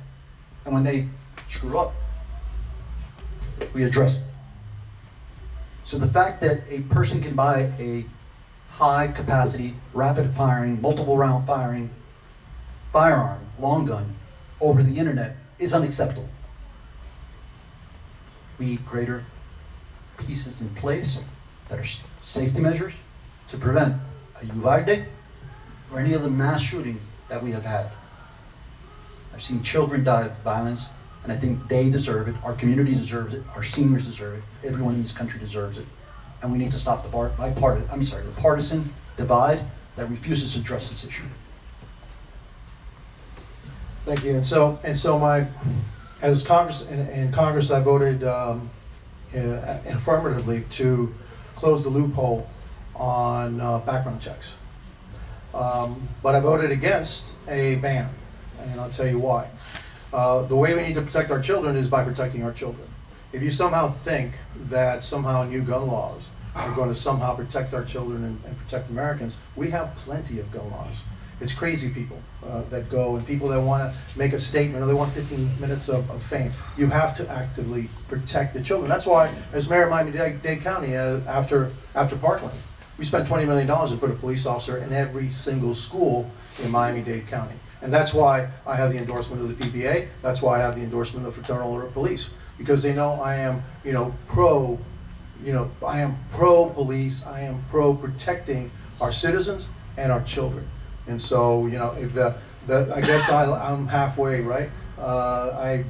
And when they screw up, we address it. So the fact that a person can buy a high capacity, rapid firing, multiple round firing firearm, long gun, over the internet is unacceptable. We need greater pieces in place that are safety measures to prevent a Uvalde or any of the mass shootings that we have had. I've seen children die of violence, and I think they deserve it, our community deserves it, our seniors deserve it, everyone in this country deserves it. And we need to stop the partisan divide that refuses to address this issue. Thank you. And so as Congress, in Congress, I voted affirmatively to close the loophole on background checks. But I voted against a ban, and I'll tell you why. The way we need to protect our children is by protecting our children. If you somehow think that somehow new gun laws are going to somehow protect our children and protect Americans, we have plenty of gun laws. It's crazy people that go, and people that want to make a statement, or they want 15 minutes of fame. You have to actively protect the children. That's why, as mayor of Miami-Dade County, after Parkland, we spent $20 million to put a police officer in every single school in Miami-Dade County. And that's why I have the endorsement of the PBA. That's why I have the endorsement of the Fraternal Order of Police, because they know I am, pro police. I am pro protecting our citizens and our children. And so, if I guess I'm halfway, right? I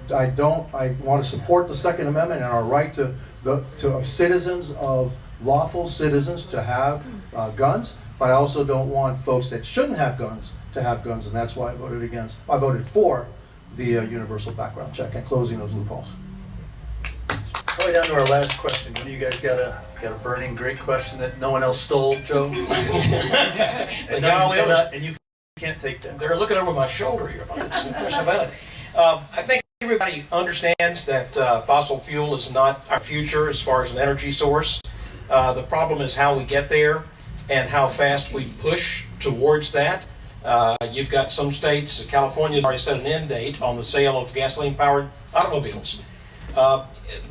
want to support the Second Amendment and our right of citizens, of lawful citizens, to have guns, but I also don't want folks that shouldn't have guns to have guns, and that's why I voted for the universal background check and closing those loopholes. Probably down to our last question. One of you guys got a burning great question that no one else stole, Joe? and you can't take that. They're looking over my shoulder here, but there's no question about it. I think everybody understands that fossil fuel is not our future as far as an energy source. The problem is how we get there and how fast we push towards that. You've got some states, California's already set an end date on the sale of gasoline-powered automobiles.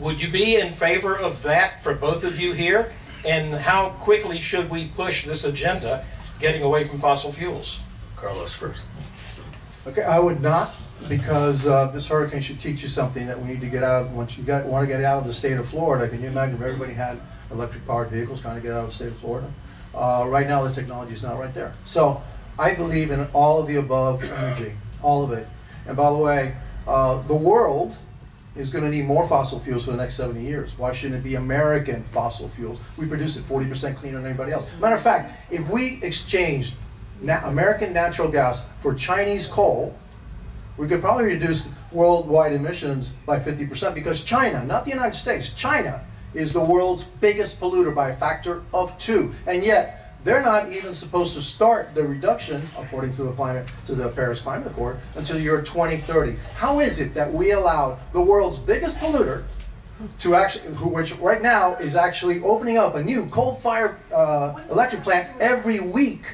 Would you be in favor of that for both of you here? And how quickly should we push this agenda getting away from fossil fuels? Carlos first. Okay, I would not, because this hurricane should teach you something that we need to get out of. Once you want to get out of the state of Florida, can you imagine if everybody had electric-powered vehicles trying to get out of the state of Florida? Right now, the technology is not right there. So I believe in all of the above energy, all of it. And by the way, the world is going to need more fossil fuels for the next 70 years. Why shouldn't it be American fossil fuels? We produce it 40% cleaner than anybody else. Matter of fact, if we exchanged American natural gas for Chinese coal, we could probably reduce worldwide emissions by 50%, because China, not the United States, China is the world's biggest polluter by a factor of 2. And yet, they're not even supposed to start the reduction, according to the Paris Climate Accord, until the year 2030. How is it that we allow the world's biggest polluter to actually, which right now is actually opening up a new coal-fired electric plant every week,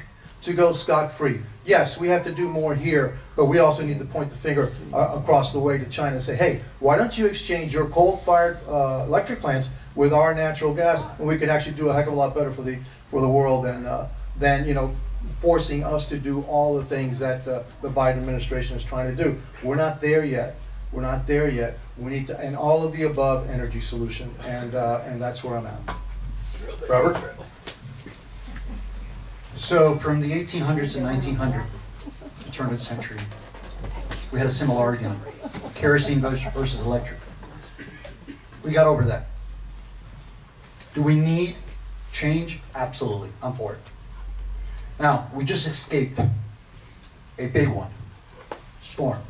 to go scot-free? Yes, we have to do more here, but we also need to point the finger across the way to China and say, hey, why don't you exchange your coal-fired electric plants with our natural gas, and we could actually do a heck of a lot better for the world than forcing us to do all the things that the Biden administration is trying to do. We're not there yet. We're not there yet. We need to, and all of the above energy solution, and that's where I'm at. Robert? So from the 1800s to 1900, the turn of the century, we had a similar argument, kerosene versus electric. We got over that. Do we need change? Absolutely. I'm for it. Now, we just escaped a big one, storm.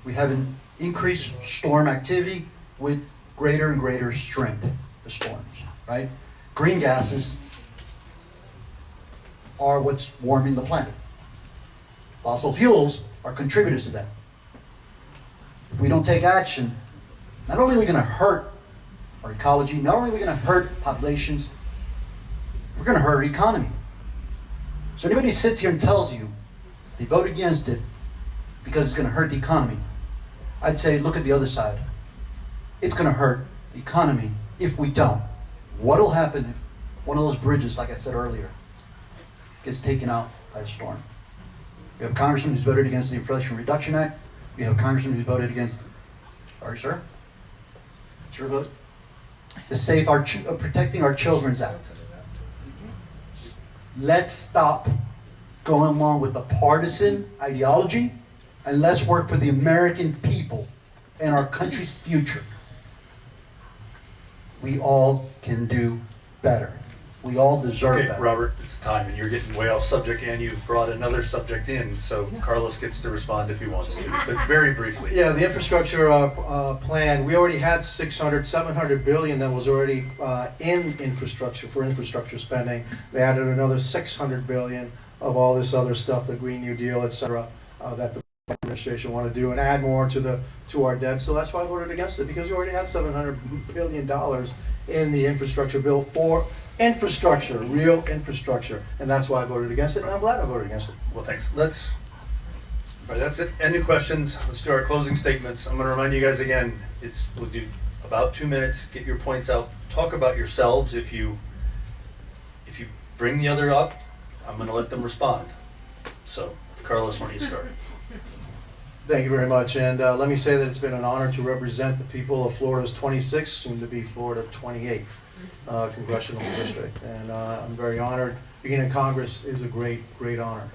We have an increased storm activity with greater and greater strength, the storms, right? Green gases are what's warming the planet. Fossil fuels are contributors to that. If we don't take action, not only are we going to hurt our ecology, not only are we going to hurt populations, we're going to hurt our economy. So anybody who sits here and tells you they vote against it because it's going to hurt the economy, I'd say look at the other side. It's going to hurt the economy if we don't. What'll happen if one of those bridges, like I said earlier, gets taken out by a storm? We have a congressman who's voted against the Inflation Reduction Act. We have a congressman who's voted against, sorry sir, what's your vote? The Protecting Our Children's Act. Let's stop going along with the partisan ideology, and let's work for the American people and our country's future. We all can do better. We all deserve Okay, better. Robert, it's time, and you're getting way off subject, and you've brought another subject in, so Carlos gets to respond if he wants to, but very briefly. Yeah, the infrastructure plan, we already had 700 billion that was already in infrastructure, for infrastructure spending. They added another 600 billion of all this other stuff, the Green New Deal, et cetera, that the administration want to do, and add more to our debt. So that's why I voted against it, because we already had $700 billion in the infrastructure bill for infrastructure, real infrastructure, and that's why I voted against it, and I'm glad I voted against it. Well, thanks. All right, that's it. Any questions? Let's do our closing statements. I'm going to remind you guys again, we'll do about 2 minutes, get your points out, talk about yourselves. If you bring the other up, I'm going to let them respond. So, Carlos, why don't you start? Thank you very much, and let me say that it's been an honor to represent the people of Florida's 26th, soon to be Florida 28th congressional district, and I'm very honored. Being in Congress is a great honor.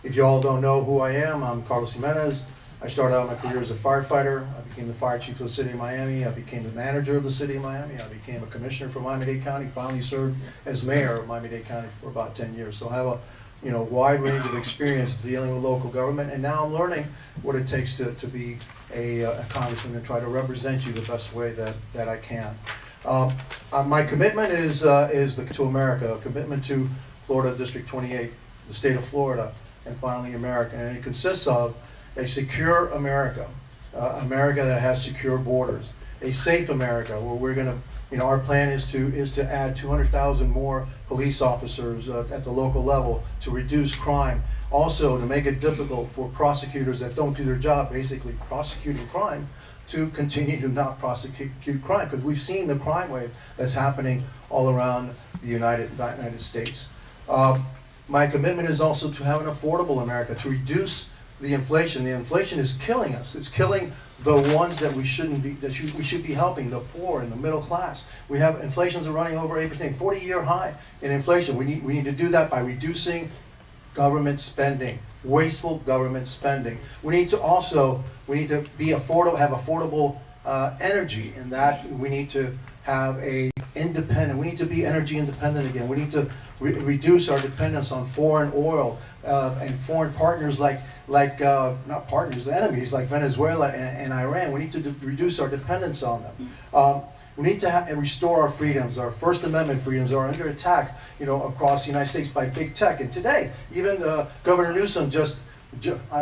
If you all don't know who I am, I'm Carlos Jimenez. I started out my career as a firefighter. I became the fire chief of the city of Miami. I became the manager of the city of Miami. I became a commissioner for Miami-Dade County. Finally served as mayor of Miami-Dade County for about 10 years. So I have a wide range of experience dealing with local government, and now I'm learning what it takes to be a congressman and try to represent you the best way that I can. My commitment is to America, a commitment to Florida District 28, the state of Florida, and finally America. And it consists of a secure America, America that has secure borders, a safe America where we're going to, our plan is to add 200,000 more police officers at the local level to reduce crime. Also, to make it difficult for prosecutors that don't do their job, basically prosecuting crime, to continue to not prosecute crime, because we've seen the crime wave that's happening all around the United States. My commitment is also to have an affordable America, to reduce the inflation. The inflation is killing us. It's killing the ones that we shouldn't be, we should be helping, the poor and the middle class. We have inflations are running over 8%, 40-year high in inflation. We need to do that by reducing government spending, wasteful government spending. We need to be affordable, have affordable energy, and that we need to have we need to be energy independent again. We need to reduce our dependence on foreign oil and foreign partners not partners, enemies like Venezuela and Iran. We need to reduce our dependence on them. We need to restore our freedoms. Our First Amendment freedoms are under attack, across the United States by big tech. And today, even Governor Newsom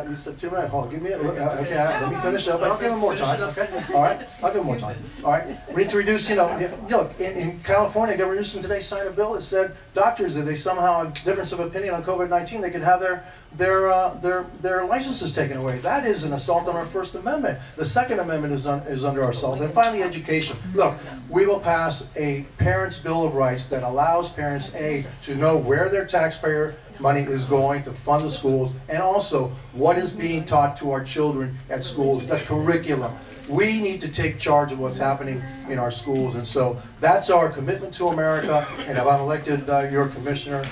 you said 2 minutes. Hold on, give me okay. Let me finish up. I'll give him more time. Okay, all right. I'll give him more time. All right. We need to reduce. Look, in California, Governor Newsom today signed a bill that said doctors, if they somehow have difference of opinion on COVID-19, they can have their licenses taken away. That is an assault on our First Amendment. The Second Amendment is under our assault. And finally, education. Look, we will pass a Parents' Bill of Rights that allows parents to know where their taxpayer money is going to fund the schools, and also what is being taught to our children at schools, the curriculum. We need to take charge of what's happening in our schools, and so that's our commitment to America. And if I'm elected your congressman,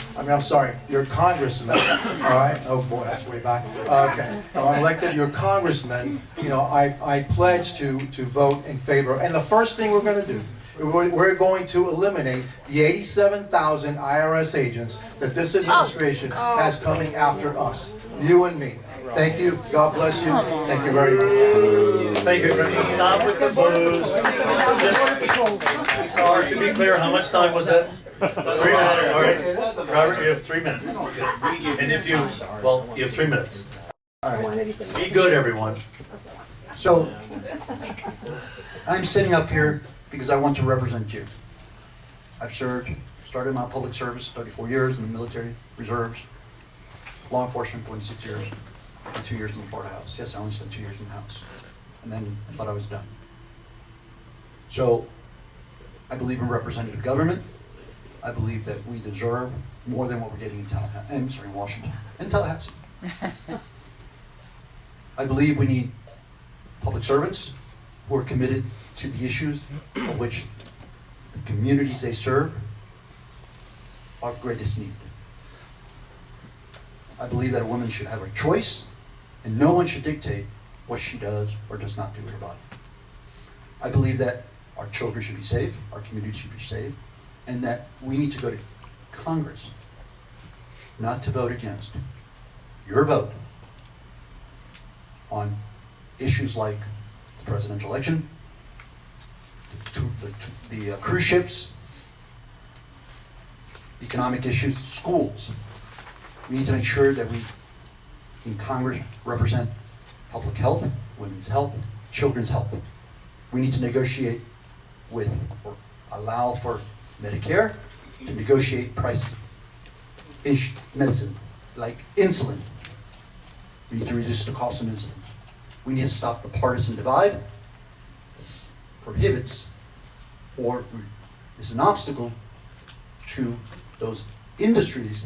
all right? Oh boy, that's way back. Okay, if I'm elected your congressman, I pledge to vote in favor. And the first thing we're going to do, we're going to eliminate the 87,000 IRS agents that this administration has coming after us, you and me. Thank you. God bless you. Thank you very much. Thank you. Stop with the booze. Just to be clear, how much time was that? 3 minutes. All right. Robert, you have 3 minutes. And you have 3 minutes. All right. Be good, everyone. So, I'm sitting up here because I want to represent you. I've started my public service 34 years in the military reserves, law enforcement 26 years, and 2 years in the Florida House. Yes, I only spent 2 years in the House. And then I thought I was done. So, I believe in representative government. I believe that we deserve more than what we're getting in Washington and Tallahassee. I believe we need public servants who are committed to the issues of which the communities they serve are of greatest need. I believe that a woman should have a choice, and no one should dictate what she does or does not do with her body. I believe that our children should be safe, our community should be safe, and that we need to go to Congress not to vote against your vote on issues like the presidential election, the cruise ships, economic issues, schools. We need to make sure that we, in Congress, represent public health, women's health, children's health. We need to negotiate with, or allow for Medicare to negotiate prices in medicine, like insulin. We need to reduce the cost of insulin. We need to stop the partisan divide that prohibits or is an obstacle to those industries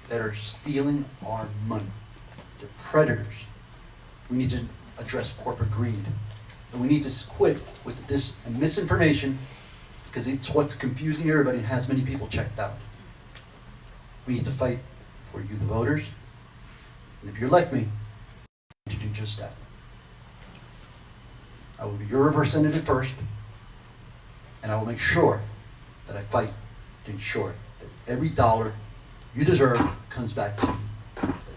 that are stealing our money. They're predators. We need to address corporate greed. And we need to quit with this and misinformation, because it's what's confusing everybody and has many people checked out. We need to fight for you, the voters. And if you're like me, to do just that. I will be your representative first, and I will make sure that I fight to ensure that every dollar you deserve comes back to you.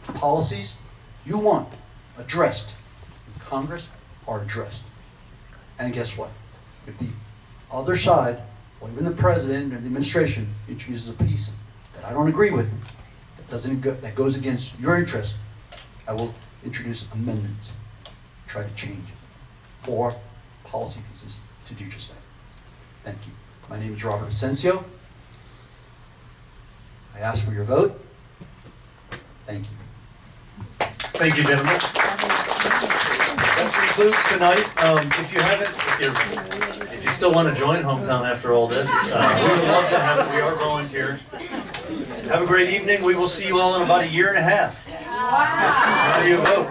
The policies you want addressed in Congress are addressed. And guess what? If the other side, or even the president or the administration, introduces a piece that I don't agree with, that goes against your interest, I will introduce amendments, try to change it, or policy pieces to do just that. Thank you. My name is Robert Asensio. I ask for your vote. Thank you. Thank you, gentlemen. That concludes tonight. If you still want to join Hometown after all this, we would love to have it. We are volunteering. Have a great evening. We will see you all in about a year and a half. Wow. There you go.